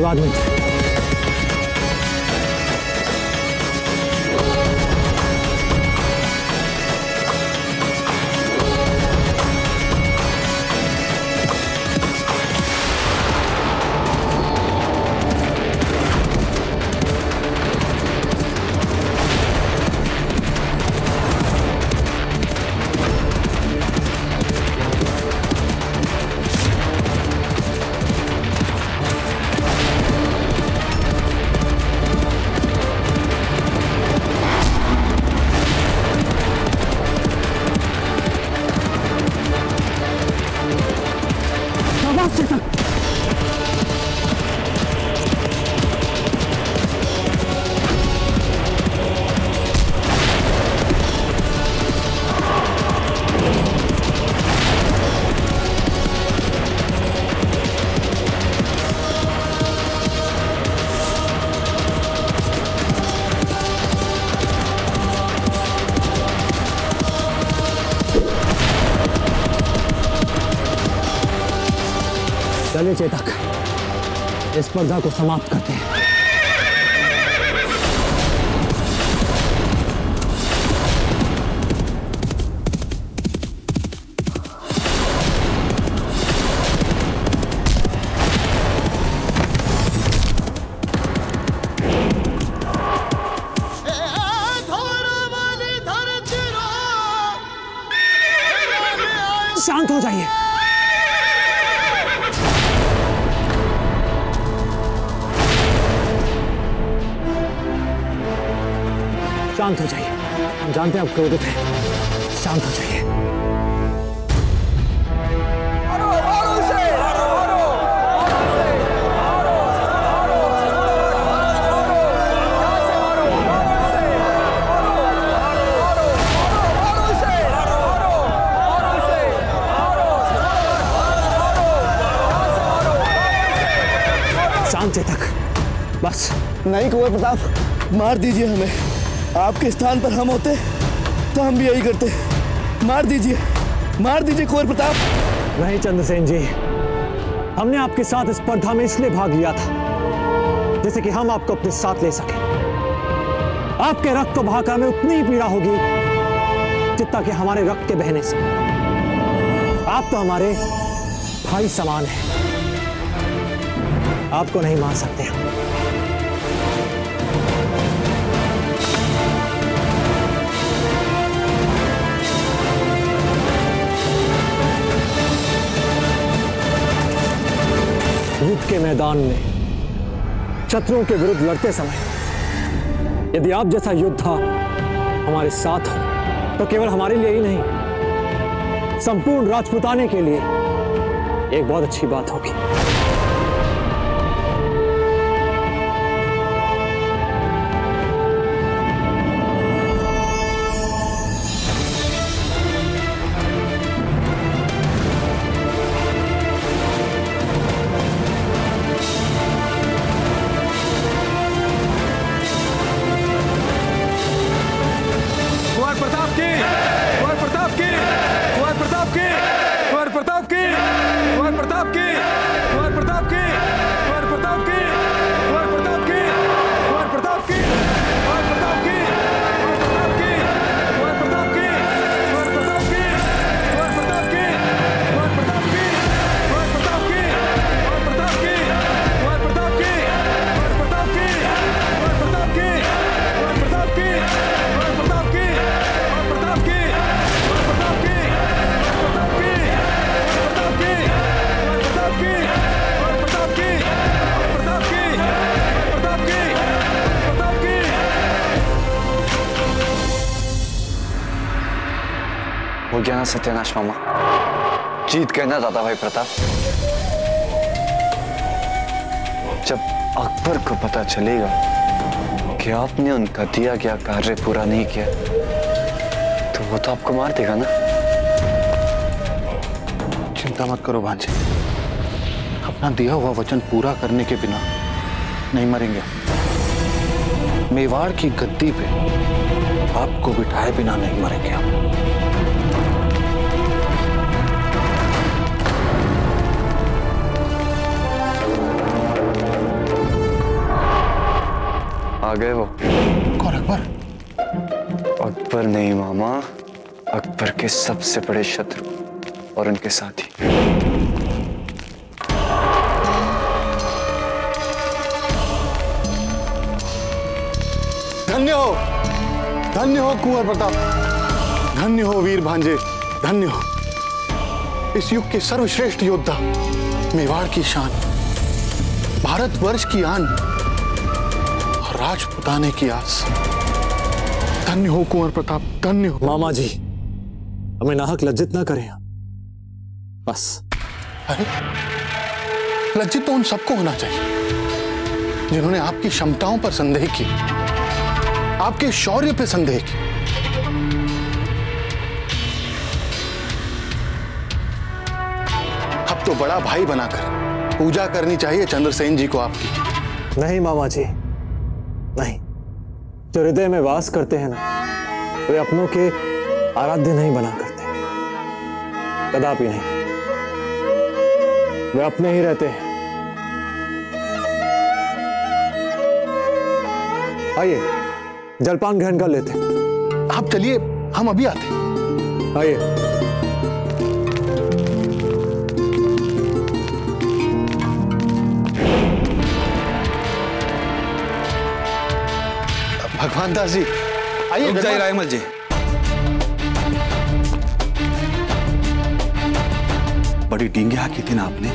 Speaker 5: धन्यवाद मित्र। चलिए चेतक, इस स्पर्धा को समाप्त करते हैं। शांत हो जाइए। शांत हो जाइए, हम जानते हैं आप क्रोधित हैं। शांत हो जाइए। शांत चेतक, बस।
Speaker 4: नहीं कुंवर प्रताप, मार दीजिए हमें। आपके स्थान पर हम होते तो हम भी यही करते। मार दीजिए कुंवर प्रताप।
Speaker 5: नहीं चंद्रसेन जी, हमने आपके साथ स्पर्धा में इसलिए भाग लिया था जैसे कि हम आपको अपने साथ ले सके। आपके रक्त को बहाकर में उतनी ही पीड़ा होगी जितना कि हमारे रक्त के बहने से। आप तो हमारे भाई समान हैं, आपको नहीं मार सकते हम। युद्ध के मैदान में शत्रुओं के विरुद्ध लड़ते समय यदि आप जैसा योद्धा हमारे साथ हो तो केवल हमारे लिए ही नहीं, संपूर्ण राजपूताने के लिए एक बहुत अच्छी बात होगी।
Speaker 7: हो गया ना सत्यानाश मामा, जीत गए ना दादा भाई प्रताप। जब अकबर को पता चलेगा कि आपने उनका दिया गया कार्य पूरा नहीं किया तो वो तो आपको मार देगा ना।
Speaker 2: चिंता मत करो भांजे, अपना दिया हुआ वचन पूरा करने के बिना नहीं मरेंगे। मेवाड़ की गद्दी पे आपको बिठाए बिना नहीं मरेंगे हम।
Speaker 7: आ गए वो।
Speaker 2: कौन? अकबर?
Speaker 7: अकबर नहीं मामा, अकबर के सबसे बड़े शत्रु और उनके साथी।
Speaker 2: धन्य हो कुंवर प्रताप, धन्य हो वीर भांजे, धन्य हो इस युग के सर्वश्रेष्ठ योद्धा, मेवाड़ की शान, भारतवर्ष की आन और राजपुताने की आस। धन्य हो कुंवर प्रताप, धन्य हो।
Speaker 5: मामा जी, हमें नाहक लज्जित ना करें बस।
Speaker 2: अरे लज्जित तो उन सबको होना चाहिए जिन्होंने आपकी क्षमताओं पर संदेह किया, आपके शौर्य पे संदेह किया। अब तो बड़ा भाई बनाकर पूजा करनी चाहिए चंद्रसेन जी को आपकी।
Speaker 5: नहीं मामा जी, नहीं। जो हृदय में वास करते हैं ना, वे अपनों के आराध्य नहीं बना करते, कदापि नहीं। वे अपने ही रहते हैं। आइए जलपान ग्रहण कर लेते।
Speaker 2: आप चलिए, हम अभी आते।
Speaker 5: आइए।
Speaker 2: भगवान दास जी आइए।
Speaker 13: रुक जाइए रायमल जी। बड़ी डींगे हाकी थी ना आपने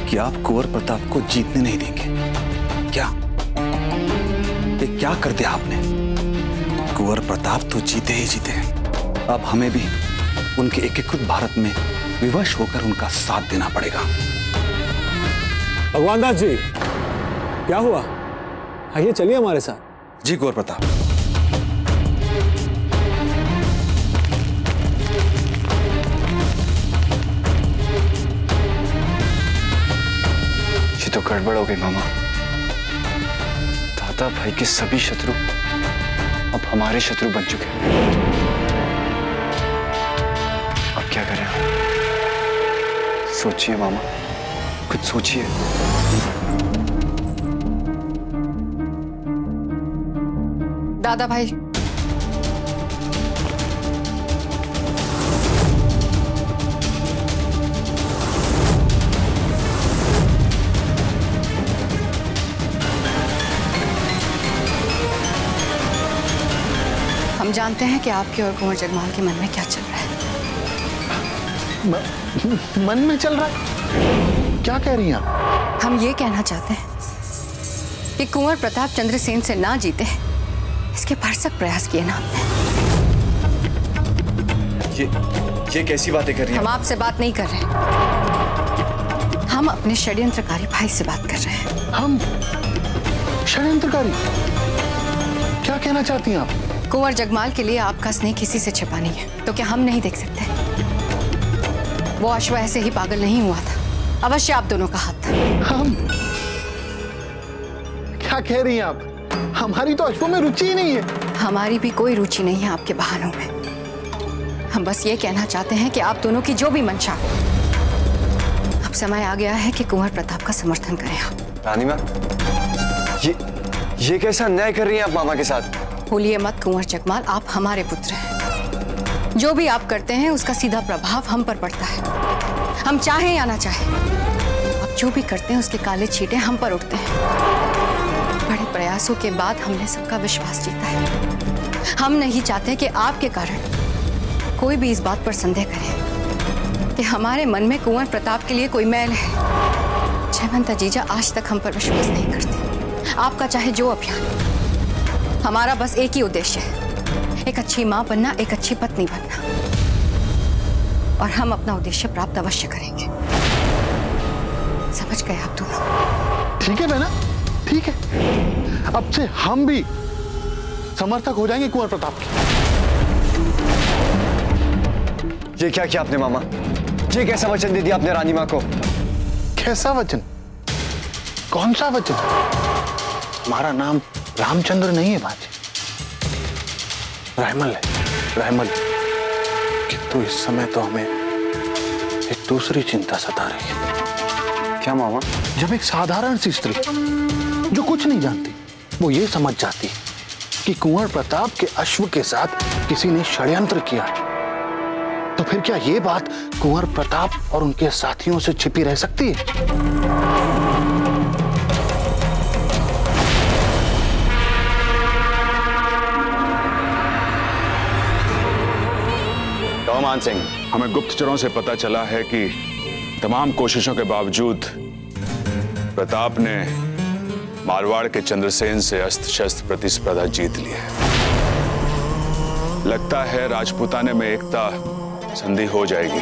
Speaker 13: कि आप कुंवर प्रताप को जीतने नहीं देंगे। क्या ये क्या कर दिया आपने? कुंवर प्रताप तो जीते ही जीते हैं। अब हमें भी उनके एकीकृत भारत में विवश होकर उनका साथ देना पड़ेगा।
Speaker 5: भगवान दास जी, क्या हुआ? आइए चलिए हमारे साथ।
Speaker 13: जी कुंवर प्रताप।
Speaker 7: ये तो गड़बड़ हो गई मामा। दादा भाई के सभी शत्रु अब हमारे शत्रु बन चुके हैं। अब क्या करें? सोचिए मामा, कुछ सोचिए।
Speaker 20: दादा भाई, हम जानते हैं कि आपके और कुंवर जगमाल के मन में क्या चल रहा है।
Speaker 2: मन में चल रहा है? क्या कह रही हैं आप?
Speaker 20: हम ये कहना चाहते हैं कि कुंवर प्रताप चंद्रसेन से ना जीते, इसके भरसक प्रयास किए ना आपने।
Speaker 7: ये कैसी बातें कर रही हैं?
Speaker 20: हम आपसे बात नहीं कर रहे, हम अपने षड्यंत्रकारी भाई से बात कर रहे हैं।
Speaker 2: हम षड्यंत्रकारी? क्या कहना चाहती हैं आप?
Speaker 20: कुंवर जगमाल के लिए आपका स्नेह किसी से छिपा नहीं है, तो क्या हम नहीं देख सकते? वो अश्व ऐसे ही पागल नहीं हुआ था, अवश्य आप दोनों का हाथ था।
Speaker 2: हम? क्या कह रही हैं आप? हमारी तो अश्वों में रुचि ही नहीं है।
Speaker 20: हमारी भी कोई रुचि नहीं है आपके बहानों में। हम बस ये कहना चाहते हैं कि आप दोनों की जो भी मंशा हो, अब समय आ गया है कि कुंवर प्रताप का समर्थन करें आप।
Speaker 7: रानी माँ, ये कैसा अन्याय कर रही हैं आप मामा के साथ?
Speaker 20: भूलिए मत कुंवर जगमाल, आप हमारे पुत्र हैं। जो भी आप करते हैं उसका सीधा प्रभाव हम पर पड़ता है। हम चाहें या ना चाहें, आप जो भी करते हैं उसके काले छींटे हम पर उठते हैं। बड़े प्रयासों के बाद हमने सबका विश्वास जीता है। हम नहीं चाहते कि आपके कारण कोई भी इस बात पर संदेह करे कि हमारे मन में कुंवर प्रताप के लिए कोई मैल है। जयवंता जीजा आज तक हम पर विश्वास नहीं करती। आपका चाहे जो अभियान, हमारा बस एक ही उद्देश्य है, एक अच्छी मां बनना, एक अच्छी पत्नी बनना, और हम अपना उद्देश्य प्राप्त अवश्य करेंगे। समझ गए आप दोनों?
Speaker 2: ठीक है बहना, ठीक है। अब से हम भी समर्थक हो जाएंगे कुंवर प्रताप के।
Speaker 7: ये क्या किया आपने मामा? ये कैसा वचन दे दिया आपने रानी माँ को?
Speaker 2: कैसा वचन? कौन सा वचन? हमारा नाम रामचंद्र नहीं है बाजी, रायमल है, रायमल। किंतु इस समय तो हमें एक दूसरी चिंता सता रही है।
Speaker 7: क्या मामा?
Speaker 2: जब एक साधारण सी स्त्री जो कुछ नहीं जानती वो ये समझ जाती कि कुंवर प्रताप के अश्व के साथ किसी ने षड्यंत्र किया है, तो फिर क्या ये बात कुंवर प्रताप और उनके साथियों से छिपी रह सकती है?
Speaker 3: तो मान सिंह, हमें गुप्तचरों से पता चला है कि तमाम कोशिशों के बावजूद प्रताप ने मारवाड़ के चंद्रसेन से अस्त्र शस्त्र प्रतिस्पर्धा जीत ली है। लगता है राजपूताने में एकता संधि हो जाएगी।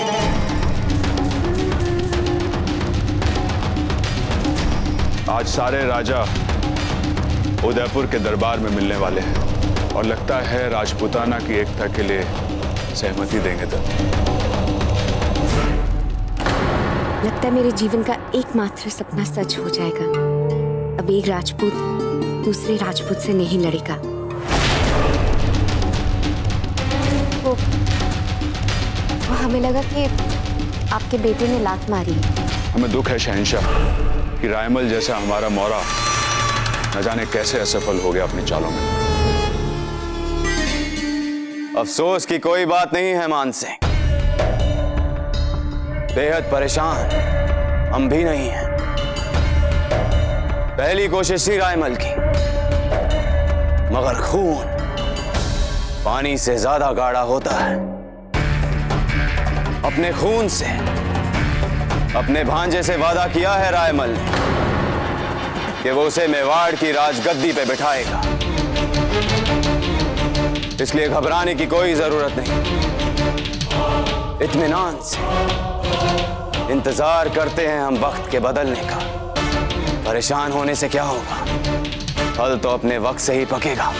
Speaker 3: आज सारे राजा उदयपुर के दरबार में मिलने वाले हैं और लगता है राजपूताना की एकता के लिए सहमति देंगे तब।
Speaker 10: लगता है मेरे जीवन का एकमात्र सपना सच हो जाएगा। अब एक राजपूत दूसरे राजपूत से नहीं लड़ेगा। वो हमें लगा कि आपके बेटे ने लात मारी।
Speaker 3: हमें दुख है शहंशाह कि रायमल जैसा हमारा मौरा न जाने कैसे असफल हो गया अपनी चालों में।
Speaker 19: अफसोस की कोई बात नहीं है मान सिंह। बेहद परेशान हम भी नहीं हैं। पहली कोशिश थी रायमल की, मगर खून पानी से ज्यादा गाढ़ा होता है। अपने खून से अपने भांजे से वादा किया है रायमल ने कि वो उसे मेवाड़ की राजगद्दी पे बिठाएगा। इसलिए घबराने की कोई जरूरत नहीं। इत्मीनान से इंतजार करते हैं हम वक्त के बदलने का। परेशान होने से क्या होगा, फल तो अपने वक्त से ही पकेगा।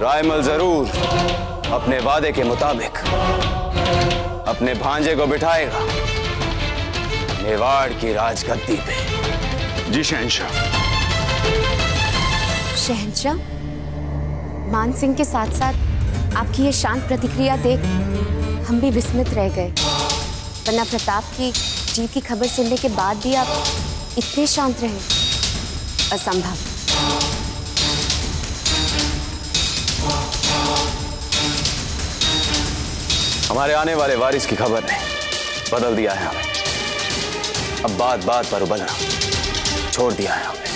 Speaker 19: रायमल जरूर अपने वादे के मुताबिक अपने भांजे को बिठाएगा मेवाड़ की राजगद्दी पे।
Speaker 3: जी शहंशाह।
Speaker 10: शहंशाह, मान सिंह के साथ साथ आपकी ये शांत प्रतिक्रिया देख हम भी विस्मित रह गए। वरना प्रताप की जीत की खबर सुनने के बाद भी आप इतने शांत रहे, असंभव।
Speaker 19: हमारे आने वाले वारिस की खबर ने बदल दिया है हमें। अब बात बात पर उबलना छोड़ दिया है हमने।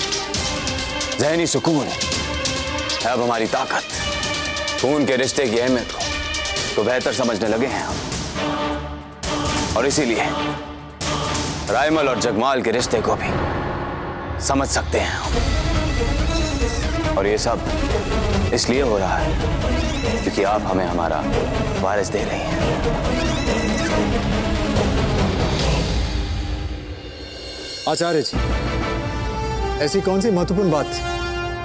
Speaker 19: ज़हनी सुकून है अब हमारी ताकत। खून के रिश्ते की अहमियत को बेहतर समझने लगे हैं हम, और इसीलिए रायमल और जगमाल के रिश्ते को भी समझ सकते हैं हम। और ये सब इसलिए हो रहा है क्योंकि आप हमें हमारा वारिस दे रही हैं।
Speaker 5: आचार्य जी, ऐसी कौन सी महत्वपूर्ण बात थी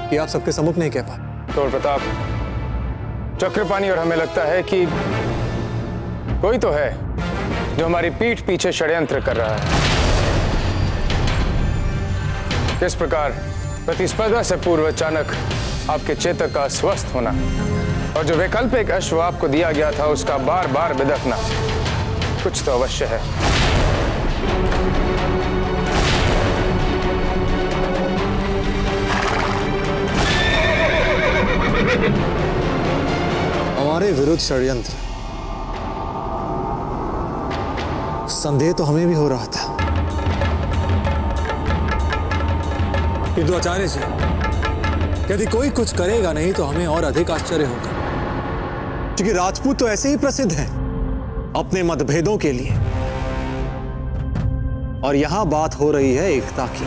Speaker 5: कि आप सबके सम्मुख नहीं कह पाए?
Speaker 1: तो प्रताप, चक्रपाणी और हमें लगता है कि कोई तो है जो हमारी पीठ पीछे षड्यंत्र कर रहा है। किस प्रकार प्रतिस्पर्धा से पूर्व अचानक आपके चेतक का स्वस्थ होना और जो वैकल्पिक अश्व आपको दिया गया था उसका बार बार बिदकना, कुछ तो अवश्य है।
Speaker 5: हमारे विरुद्ध षड्यंत्र, संदेह तो हमें भी हो रहा था, किंतु आचार्य जी, यदि कोई कुछ करेगा नहीं तो हमें और अधिक आश्चर्य होगा, क्योंकि राजपूत तो ऐसे ही प्रसिद्ध हैं अपने मतभेदों के लिए, और यहां बात हो रही है एकता की।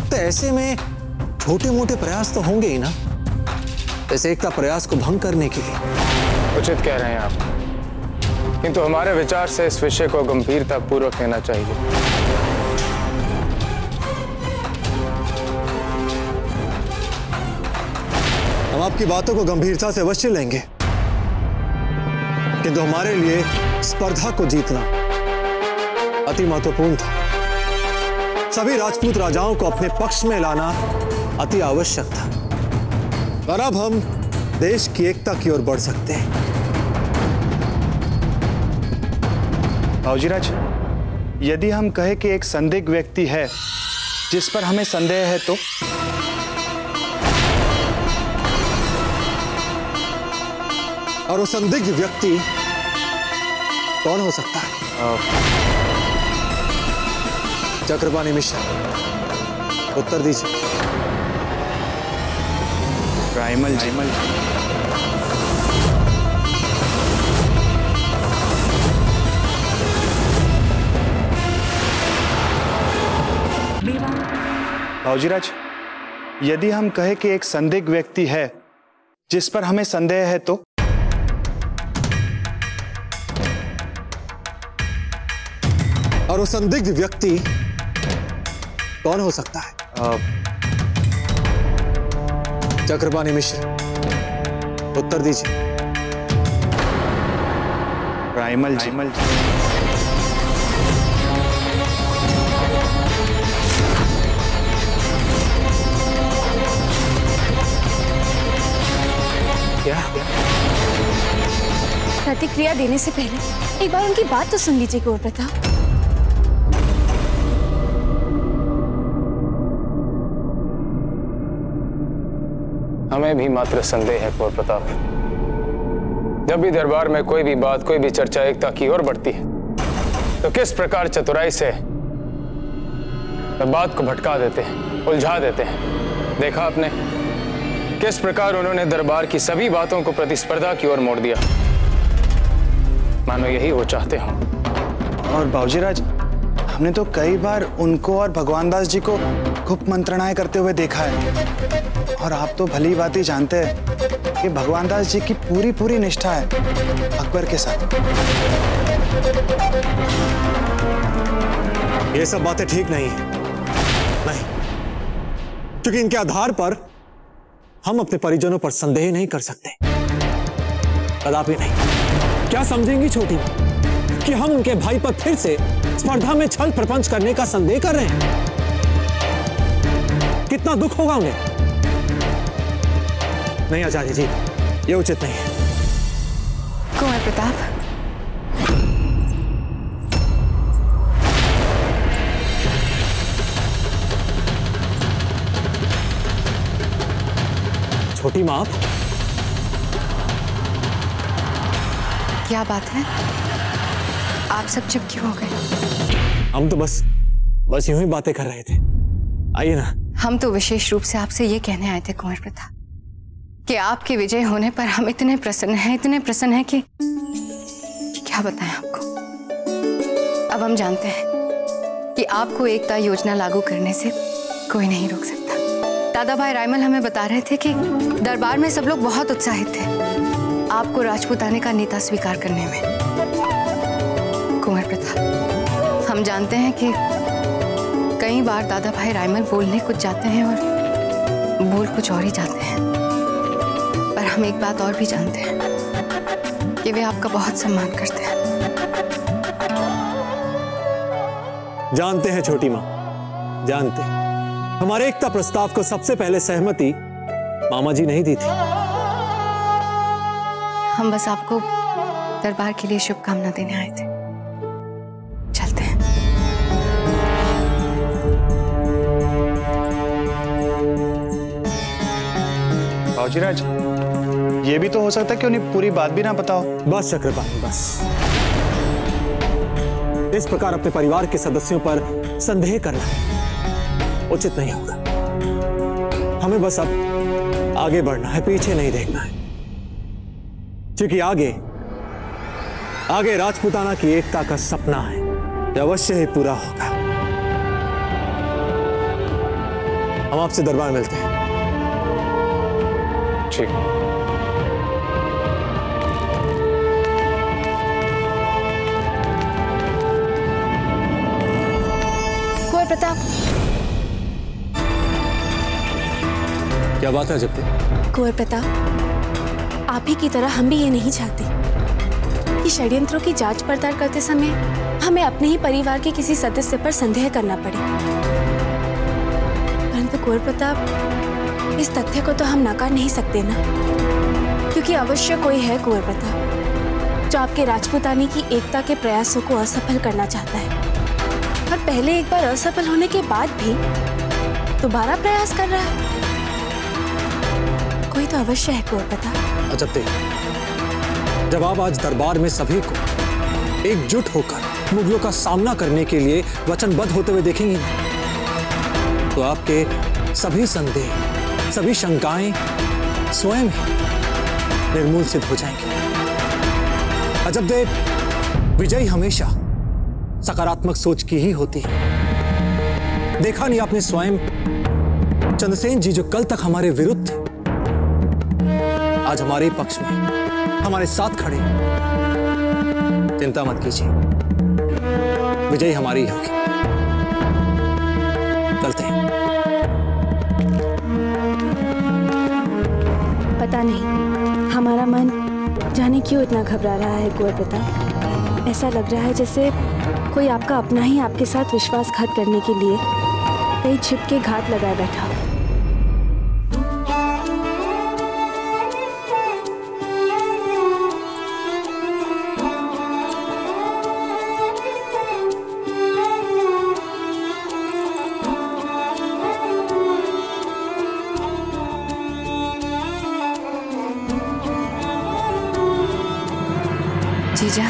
Speaker 5: तो ऐसे में छोटे मोटे प्रयास तो होंगे ही ना, इस एकता प्रयास को भंग करने के लिए।
Speaker 1: उचित कह रहे हैं आप, किंतु हमारे विचार से इस विषय को गंभीरता पूर्वक लेना चाहिए।
Speaker 5: हम आपकी बातों को गंभीरता से अवश्य लेंगे, किंतु हमारे लिए स्पर्धा को जीतना अति महत्वपूर्ण था। सभी राजपूत राजाओं को अपने पक्ष में लाना अति आवश्यक था, और अब हम देश की एकता की ओर बढ़ सकते हैं।
Speaker 14: बाबूजीराज, यदि हम कहें कि एक संदिग्ध व्यक्ति है जिस पर हमें संदेह है तो?
Speaker 5: और वो संदिग्ध व्यक्ति कौन हो सकता है? चक्रपाणी मिश्रा, उत्तर दीजिए।
Speaker 14: राइमल जी। भाऊजीराज, यदि हम कहें कि एक संदिग्ध व्यक्ति है जिस पर हमें संदेह है तो?
Speaker 5: और वो संदिग्ध व्यक्ति कौन हो सकता है? चक्रपाणी मिश्रा, उत्तर दीजिए।
Speaker 14: राइमल जी।
Speaker 5: क्या?
Speaker 9: प्रतिक्रिया देने से पहले एक बार उनकी बात तो सुन लीजिए कुंवर प्रताप।
Speaker 19: हमें भी मात्र संदेह है कुंवर प्रताप। जब भी दरबार में कोई भी बात, कोई भी चर्चा एकता की ओर बढ़ती है तो किस प्रकार चतुराई से बात को भटका देते हैं, उलझा देते हैं। देखा आपने किस प्रकार उन्होंने दरबार की सभी बातों को प्रतिस्पर्धा की ओर मोड़ दिया। मानो यही वो चाहते हो।
Speaker 14: और बाबूजीराज, हमने तो कई बार उनको और भगवान दास जी को गुप्त मंत्रणाएं करते हुए देखा है। और आप तो भली बात ही जानते हैं कि भगवान दास जी की पूरी निष्ठा है अकबर के साथ।
Speaker 5: ये सब बातें ठीक नहीं है, नहीं, क्योंकि इनके आधार पर हम अपने परिजनों पर संदेह नहीं कर सकते, कदापि नहीं। क्या समझेंगी छोटी कि हम उनके भाई पर फिर से स्पर्धा में छल प्रपंच करने का संदेह कर रहे हैं? कितना दुख होगा उन्हें। नहीं आचार्य जी, ये उचित नहीं है।
Speaker 20: कुंवर प्रताप,
Speaker 5: छोटी माँ,
Speaker 20: क्या बात है? आप सब चुप क्यों हो गए?
Speaker 5: हम तो बस यूं ही बातें कर रहे थे। आइए ना।
Speaker 20: हम तो विशेष रूप से आपसे ये कहने आए थे कुंवर प्रताप कि आपके विजय होने पर हम इतने प्रसन्न हैं कि क्या बताएं आपको। अब हम जानते हैं कि आपको एकता योजना लागू करने से कोई नहीं रोक सकता। दादा भाई रायमल हमें बता रहे थे कि दरबार में सब लोग बहुत उत्साहित थे आपको राजपूताने का नेता स्वीकार करने में। कुंवर प्रताप, हम जानते हैं कि कई बार दादा भाई रायमल बोलने कुछ जाते हैं और बोल कुछ और ही जाते हैं, पर हम एक बात और भी जानते हैं कि वे आपका बहुत सम्मान करते हैं।
Speaker 5: जानते हैं छोटी माँ, जानते हैं। हमारे एकता प्रस्ताव को सबसे पहले सहमति मामा जी नहीं दी थी।
Speaker 20: हम बस आपको दरबार के लिए शुभकामना देने आए थे। चलते हैं।
Speaker 14: बाबूजीराज, ये भी तो हो सकता है कि उन्हें पूरी बात भी ना पता हो।
Speaker 5: बस चक्रपाणी, बस। इस प्रकार अपने परिवार के सदस्यों पर संदेह करना उचित नहीं होगा। हमें बस अब आगे बढ़ना है, पीछे नहीं देखना है, क्योंकि आगे राजपूताना की एकता का सपना है, यह अवश्य ही पूरा होगा। हम आपसे दरबार मिलते हैं।
Speaker 19: ठीक।
Speaker 9: कुंवर प्रताप,
Speaker 5: क्या बात है जब
Speaker 9: कुंवर प्रताप, आप ही की तरह हम भी ये नहीं चाहते कि षड्यंत्रों की जांच पड़ताल करते समय हमें अपने ही परिवार के किसी सदस्य पर संदेह करना पड़े। परंतु कुंवर प्रताप, इस तथ्य को तो हम नकार नहीं सकते ना, क्योंकि अवश्य कोई है कुंवर प्रताप जो आपके राजपूतानी की एकता के प्रयासों को असफल करना चाहता है। और पहले एक बार असफल होने के बाद भी दोबारा प्रयास कर रहा है। कोई तो अवश्य है कुंवर प्रताप।
Speaker 5: अजब थे, जब आप आज दरबार में सभी को एकजुट होकर मुगलों का सामना करने के लिए वचनबद्ध होते हुए देखेंगे तो आपके सभी संदेह, सभी शंकाएं स्वयं ही निर्मूल सिद्ध हो जाएंगे। अजब देव, विजय हमेशा सकारात्मक सोच की ही होती है। देखा नहीं आपने स्वयं चंद्रसेन जी जो कल तक हमारे विरुद्ध थे, आज हमारे पक्ष में हमारे साथ खड़े। चिंता मत कीजिए, विजय हमारी होगी। चलते हैं।
Speaker 9: पता नहीं हमारा मन जाने क्यों इतना घबरा रहा है कुंवर प्रताप। ऐसा लग रहा है जैसे कोई आपका अपना ही आपके साथ विश्वासघात करने के लिए कहीं छिप के घात लगाए बैठा।
Speaker 20: जीजा,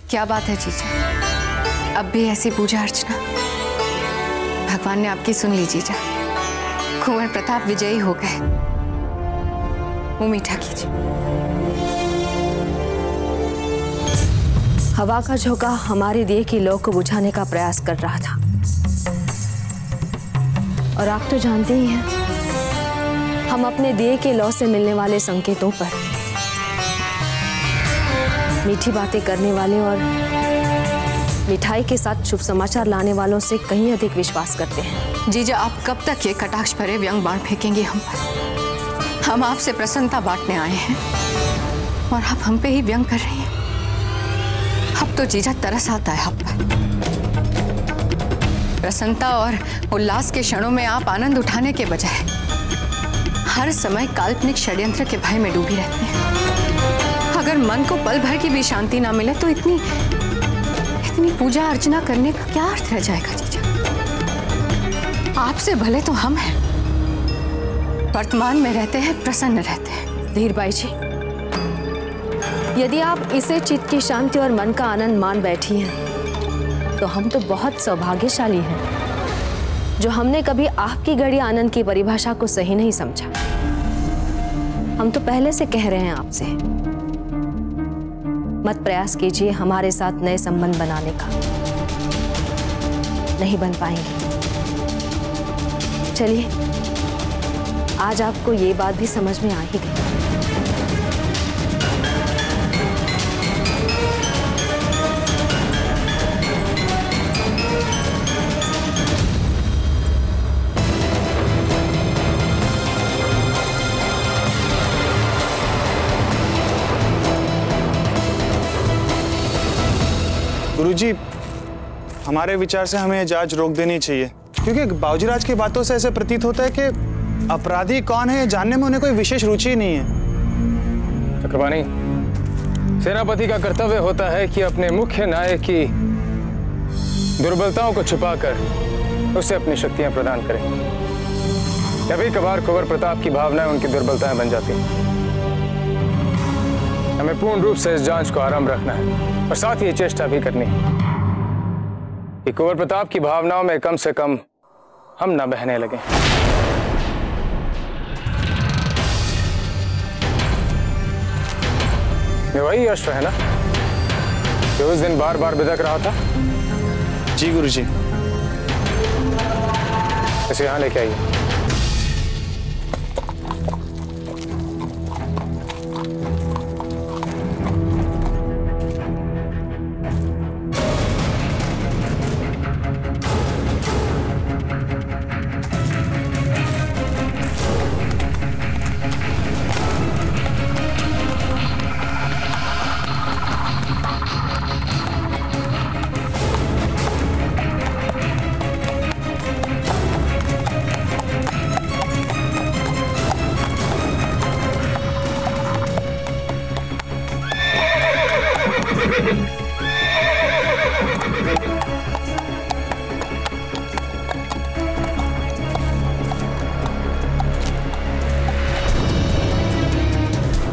Speaker 20: क्या बात है जीजा? अब भी ऐसी पूजा अर्चना? भगवान ने आपकी सुन ली जीजा। कुंवर प्रताप विजयी हो गए। मुंह मीठा कीजिए।
Speaker 10: हवा का झोंका हमारे दिए की लौ को बुझाने का प्रयास कर रहा था, और आप तो जानते ही हैं हम अपने दिए के लौ से मिलने वाले संकेतों पर मीठी बातें करने वाले और मिठाई के साथ शुभ समाचार लाने वालों से कहीं अधिक विश्वास करते हैं।
Speaker 20: जीजा, आप कब तक ये कटाक्ष भरे व्यंग बाण फेंकेंगे हम पर? हम आपसे प्रसन्नता बांटने आए हैं और आप हम पे ही व्यंग कर रही हैं। अब तो जीजा तरस आता है आप पर। प्रसन्नता और उल्लास के क्षणों में आप आनंद उठाने के बजाय हर समय काल्पनिक षड्यंत्र के भय में डूबी रहती हैं। अगर मन को पल भर की भी शांति ना मिले तो इतनी पूजा अर्चना करने का क्या अर्थ रह जाएगा जीजा? आपसे भले तो हम हैं, वर्तमान में रहते हैं, प्रसन्न रहते हैं।
Speaker 10: धीरबाई जी, यदि आप इसे चित्त की शांति और मन का आनंद मान बैठी हैं तो हम तो बहुत सौभाग्यशाली हैं जो हमने कभी आपकी घड़ी आनंद की परिभाषा को सही नहीं समझा। हम तो पहले से कह रहे हैं आपसे, मत प्रयास कीजिए हमारे साथ नए संबंध बनाने का। नहीं बन पाएंगे। चलिए, आज आपको ये बात भी समझ में आ ही गई।
Speaker 14: गुरुजी, हमारे विचार से हमें जांच रोक देनी चाहिए, क्योंकि बाबूजीराज की बातों से ऐसे प्रतीत होता है कि अपराधी कौन है जानने में उन्हें कोई विशेष रुचि नहीं है।
Speaker 1: चक्रपाणी, सेनापति का कर्तव्य होता है कि अपने मुख्य नायक की दुर्बलताओं को छुपाकर उसे अपनी शक्तियां प्रदान करें। कभी कभार कुंवर प्रताप की भावनाएं उनकी दुर्बलताएं बन जाती हैं। हमें पूर्ण रूप से इस जांच को आरंभ रखना है और साथ ही ये चेष्टा भी करनी है कि कुंवर प्रताप की भावनाओं में कम से कम हम न बहने लगे। ये वही अश्व है ना जो उस दिन बार बार बिदक रहा था?
Speaker 14: जी गुरुजी।
Speaker 1: इसे यहां लेके आइए।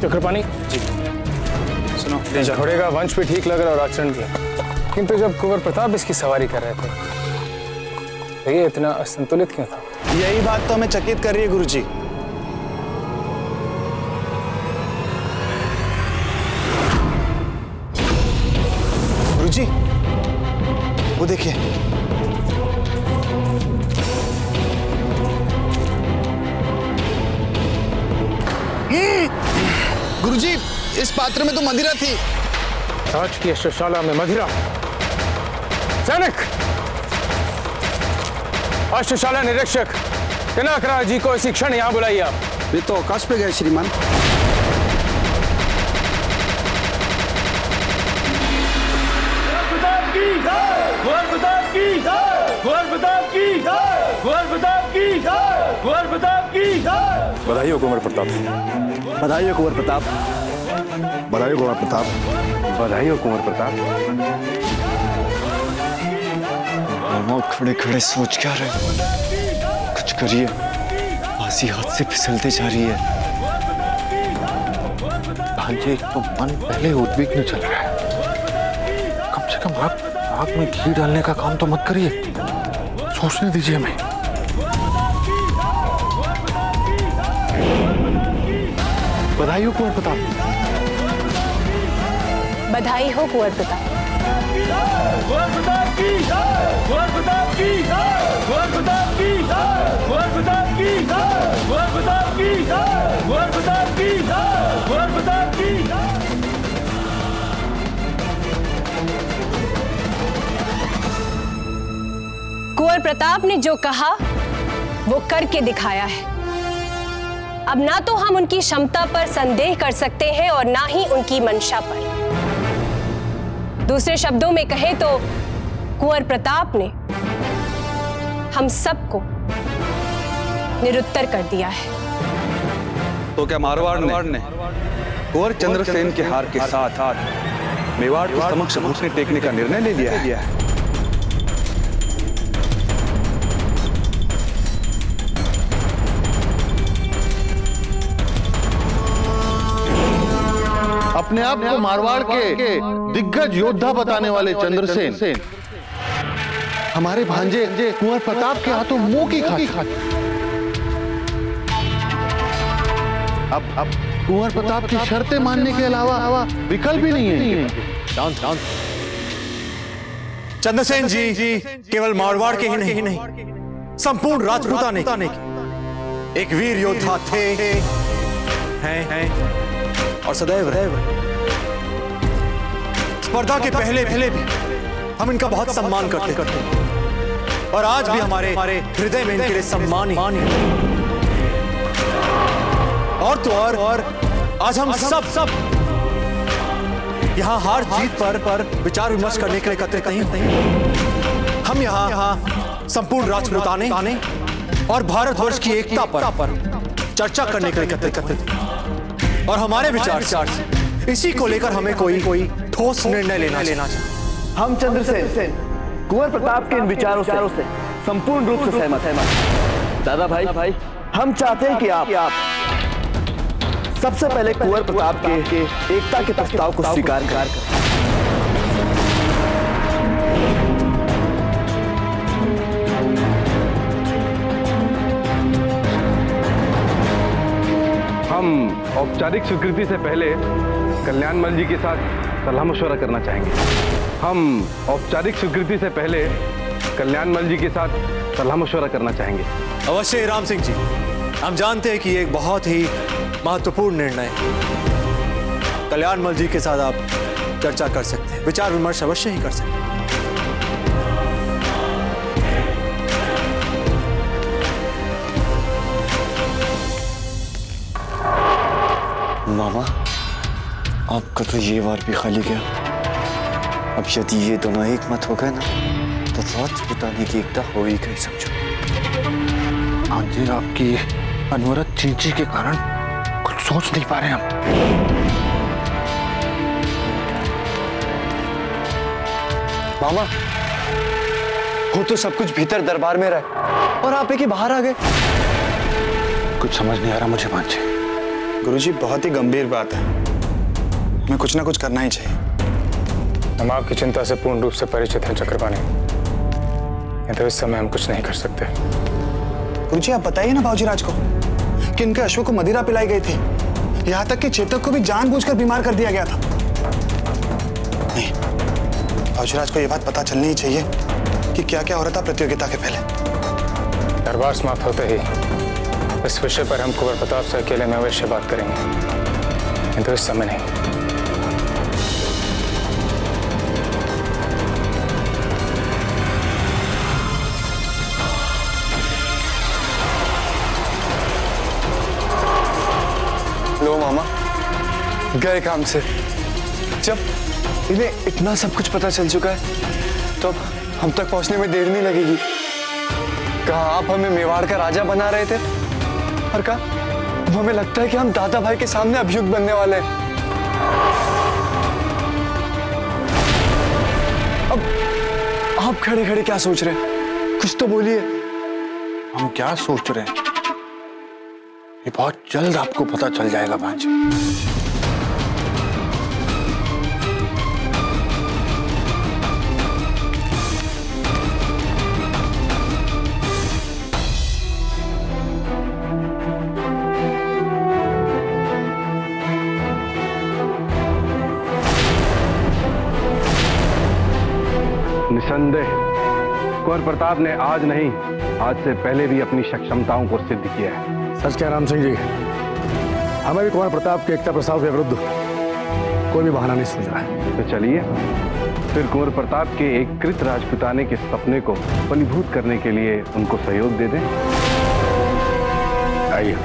Speaker 1: चक्रपाणी जी सुनो, घोड़े का वंश भी ठीक लग रहा और आचरण भी, किंतु जब कुंवर प्रताप इसकी सवारी कर रहे थे तो ये इतना असंतुलित क्यों था?
Speaker 14: यही बात तो हमें चकित कर रही है गुरुजी। गुरुजी, वो देखिए, गुरुजी, इस पात्र में तो मदिरा थी।
Speaker 1: राज की अश्वशाला में मदिरा? सैनिक, अश्वशाला निरीक्षक पिनाकराज जी को इसी क्षण यहाँ बुलाइए आप।
Speaker 11: वे तो आकाश पे गए श्रीमान।
Speaker 3: बधाई हो कुंवर प्रताप।
Speaker 4: बधाई हो कुंवर प्रताप।
Speaker 3: बधाई हो कुंवर प्रताप।
Speaker 4: बधाई हो कुंवर प्रताप।
Speaker 7: मामा खड़े खड़े सोच क्या रहे? कुछ करिए, बाजी हाथ से फिसलते जा रही है। भांजे, एक तो मन पहले उद्विग्न चल रहा है, कम से कम आप आग में घी डालने का काम तो मत करिए, सोचने दीजिए हमें।
Speaker 2: बधाई हो कुंवर प्रताप।
Speaker 18: बधाई हो कुंवर प्रताप।
Speaker 21: कुंवर प्रताप की जय, कुंवर प्रताप की जय, कुंवर प्रताप की जय, कुंवर प्रताप की जय, कुंवर प्रताप की जय, कुंवर प्रताप की जय, कुंवर प्रताप की जय।
Speaker 18: कुंवर प्रताप ने जो कहा वो करके दिखाया है। अब ना तो हम उनकी क्षमता पर संदेह कर सकते हैं और ना ही उनकी मंशा पर। दूसरे शब्दों में कहें तो कुंवर प्रताप ने हम सबको निरुत्तर कर दिया है।
Speaker 13: तो क्या मारवाड़ ने कुंवर चंद्रसेन के हार के साथ मेवाड़ के समक्ष घुटने टेकने का निर्णय ले लिया है?
Speaker 2: अपने आप को मारवाड़ के दिग्गज योद्धा बताने वाले चंद्रसेन हमारे भांजे कुंवर प्रताप के हाथों मुंह की खाती। अब कुंवर प्रताप की शर्तें मानने के अलावा विकल्प भी नहीं है।
Speaker 5: शांत शांत। चंद्रसेन जी केवल मारवाड़ के ही नहीं, संपूर्ण राजपूताने के एक वीर योद्धा थे, हैं और सदैव रहे। स्पर्धा के पहले भी हम इनका बहुत सम्मान करते और आज भी हमारे हृदय में इनके लिए सम्मान ही। और तो और आज हम सब यहाँ हार जीत पर विचार विमर्श करने के लिए एकत्रित नहीं। हम यहाँ संपूर्ण राजपूताने और भारतवर्ष की एकता पर चर्चा करने के लिए एकत्रित और हमारे विचार इसी को लेकर हमें कोई ठोस निर्णय लेना चाहिए।
Speaker 4: हम चंद्रसेन कुंवर प्रताप के इन विचारों से संपूर्ण रूप से सहमत हैं। दादा भाई, हम चाहते हैं कि आप सबसे पहले कुंवर प्रताप के एकता के प्रस्ताव को स्वीकार करें।
Speaker 13: हम औपचारिक स्वीकृति से पहले कल्याणमल जी के साथ सलाह मशवरा करना चाहेंगे। हम औपचारिक स्वीकृति से पहले कल्याणमल जी के साथ सलाह मशवरा करना चाहेंगे।
Speaker 5: अवश्य राम सिंह जी, हम जानते हैं कि ये एक बहुत ही महत्वपूर्ण निर्णय है। कल्याणमल जी के साथ आप चर्चा कर सकते हैं, विचार विमर्श अवश्य ही कर सकते हैं।
Speaker 7: मामा, आपका तो ये वार भी खाली गया। अब यदि ये दोनों एक मत हो गए ना, तो राजपूताने की एकता हो ही गई समझो।
Speaker 2: भांजे, आपकी अनवरत चींची के कारण कुछ सोच नहीं पा रहे हम।
Speaker 7: मामा, वो तो सब कुछ भीतर दरबार में रहे और आप एक ही बाहर आ गए।
Speaker 2: कुछ समझ नहीं आ रहा मुझे भांजे।
Speaker 14: गुरुजी, बहुत ही गंभीर बात है, हमें कुछ ना कुछ करना ही चाहिए।
Speaker 1: हम आपकी चिंता से पूर्ण रूप से परिचित हैं चक्रपाणी, तो इस समय हम कुछ नहीं कर सकते।
Speaker 14: गुरुजी, आप बताइए ना बाबूजीराज को कि इनके अश्व को मदिरा पिलाई गई थी, यहां तक कि चेतक को भी जानबूझकर बीमार कर दिया गया था। नहीं, बाबूजीराज को यह बात पता चलनी ही चाहिए कि क्या क्या हो रहा था प्रतियोगिता के पहले।
Speaker 1: दरबार समाप्त होते ही इस विषय पर हम कुंवर प्रताप से अकेले में अवश्य बात करेंगे, किंतु इस समय नहीं।
Speaker 7: लो मामा, गए काम से। जब इन्हें इतना सब कुछ पता चल चुका है तो हम तक पहुंचने में देर नहीं लगेगी। कहा आप हमें मेवाड़ का राजा बना रहे थे, और कहा हमें लगता है कि हम दादा भाई के सामने अभियुक्त बनने वाले हैं। अब आप खड़े खड़े क्या सोच रहे हैं? कुछ तो बोलिए।
Speaker 2: हम क्या सोच रहे हैं ये बहुत जल्द आपको पता चल जाएगा भांजे।
Speaker 13: निसंदेह कुंवर प्रताप ने आज नहीं, आज से पहले भी अपनी सक्षमताओं को सिद्ध किया है।
Speaker 12: सच क्या राम सिंह जी, हमें भी कुंवर प्रताप के एकता प्रस्ताव के विरुद्ध कोई भी बहाना नहीं सूझ रहा है।
Speaker 13: तो चलिए फिर कुंवर प्रताप के एक कृत राजपुताने के सपने को फलीभूत करने के लिए उनको सहयोग दे दें।
Speaker 12: आइए।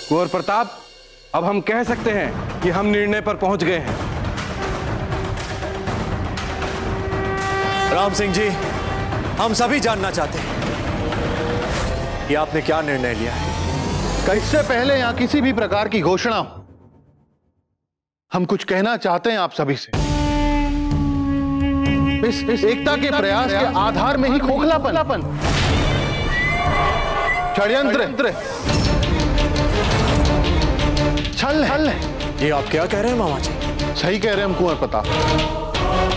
Speaker 13: कुंवर प्रताप, अब हम कह सकते हैं कि हम निर्णय पर पहुंच गए हैं।
Speaker 5: राम सिंह जी, हम सभी जानना चाहते हैं कि आपने क्या निर्णय लिया है।
Speaker 2: इससे पहले यहां किसी भी प्रकार की घोषणा हो, हम कुछ कहना चाहते हैं आप सभी से। इस एकता के प्रयास के आधार में ही खोखलापन, षड्यंत्र, छल है।
Speaker 5: ये आप क्या कह रहे हैं मामा जी?
Speaker 2: सही कह रहे हैं हम कुंवर प्रताप।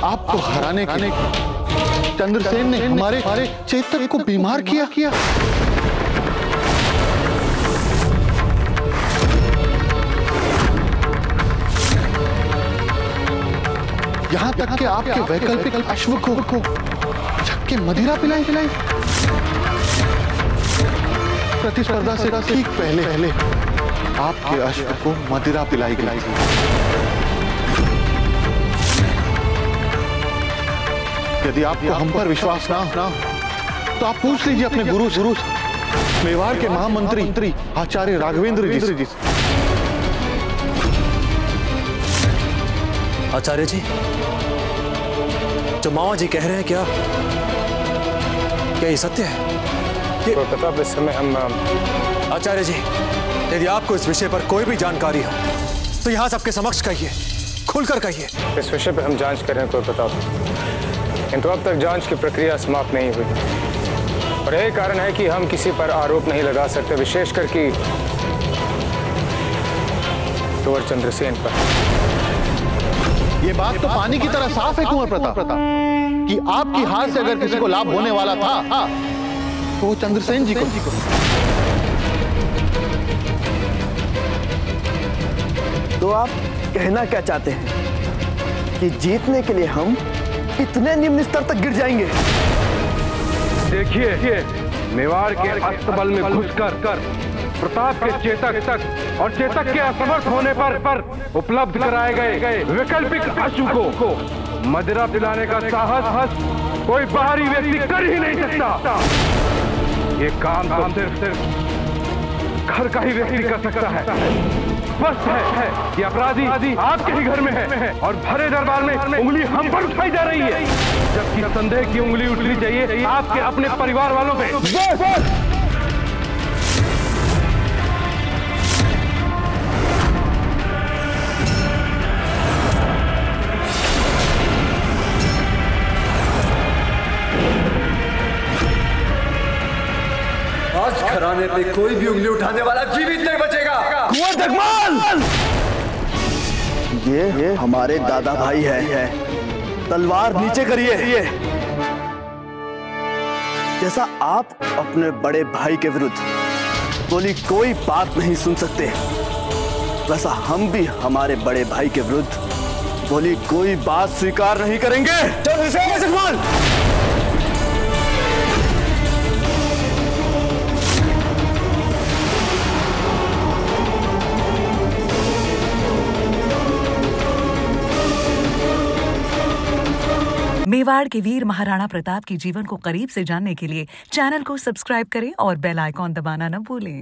Speaker 2: आपको हराने के चंद्रसेन ने हमारे चेतक को बीमार किया। यहां तक कि आपके वैकल्पिक अश्व को छक्के मदिरा पिलाई। प्रतिस्पर्धा से ठीक पहले आपके अश्व को मदिरा पिलाई गई। यदि आपको हम पर विश्वास ना हो तो आप पूछ लीजिए अपने गुरु मेवाड़ के महामंत्री आचार्य राघवेंद्र जी से।
Speaker 5: आचार्य जी, जो मामा जी कह रहे हैं क्या ये सत्य है?
Speaker 1: ये प्रताप, इस समय हम
Speaker 5: आचार्य जी, यदि आपको इस विषय पर कोई भी जानकारी हो तो यहां सबके समक्ष कहिए, खुलकर कहिए।
Speaker 1: इस विषय पर हम जांच कर रहे हैं कुंवर प्रताप, किंतु अब तक जांच की प्रक्रिया समाप्त नहीं हुई, और यही कारण है कि हम किसी पर आरोप नहीं लगा सकते, विशेषकर कि कुंवर चंद्रसेन पर।
Speaker 2: ये बात तो पानी की तरह साफ है कुंवर प्रताप कि आपकी हार से अगर किसी को लाभ होने वाला था तो वो चंद्रसेन जी को।
Speaker 4: तो आप कहना क्या चाहते हैं कि जीतने के लिए हम इतने निम्न स्तर तक गिर जाएंगे?
Speaker 13: देखिए, मेवाड़ के अस्तबल में घुसकर प्रताप के चेतक और चेतक के असमर्थ होने पर उपलब्ध कराए गए वैकल्पिक अश्व को मदिरा पिलाने का साहस कोई बाहरी व्यक्ति कर ही नहीं सकता। ये काम तो सिर्फ घर का ही व्यक्ति कर सकता है। स्पष्ट है कि अपराधी आपके ही घर में है और भरे दरबार में उंगली हम पर उठाई जा रही है, जबकि संदेह की उंगली उठनी चाहिए आपके अपने परिवार वालों पे।
Speaker 15: घराने पे कोई भी उंगली उठाने वाला जीवित नहीं बचेगा।
Speaker 4: कुंवर जगमाल, ये हमारे दादा भाई है, तलवार नीचे करिए। जैसा आप अपने बड़े भाई के विरुद्ध बोली कोई बात नहीं सुन सकते, वैसा हम भी हमारे बड़े भाई के विरुद्ध बोली कोई बात स्वीकार नहीं करेंगे। चंद्रसेन जगमाल,
Speaker 22: मेवाड़ के वीर महाराणा प्रताप के जीवन को करीब से जानने के लिए चैनल को सब्सक्राइब करें और बेल आइकॉन दबाना न भूलें।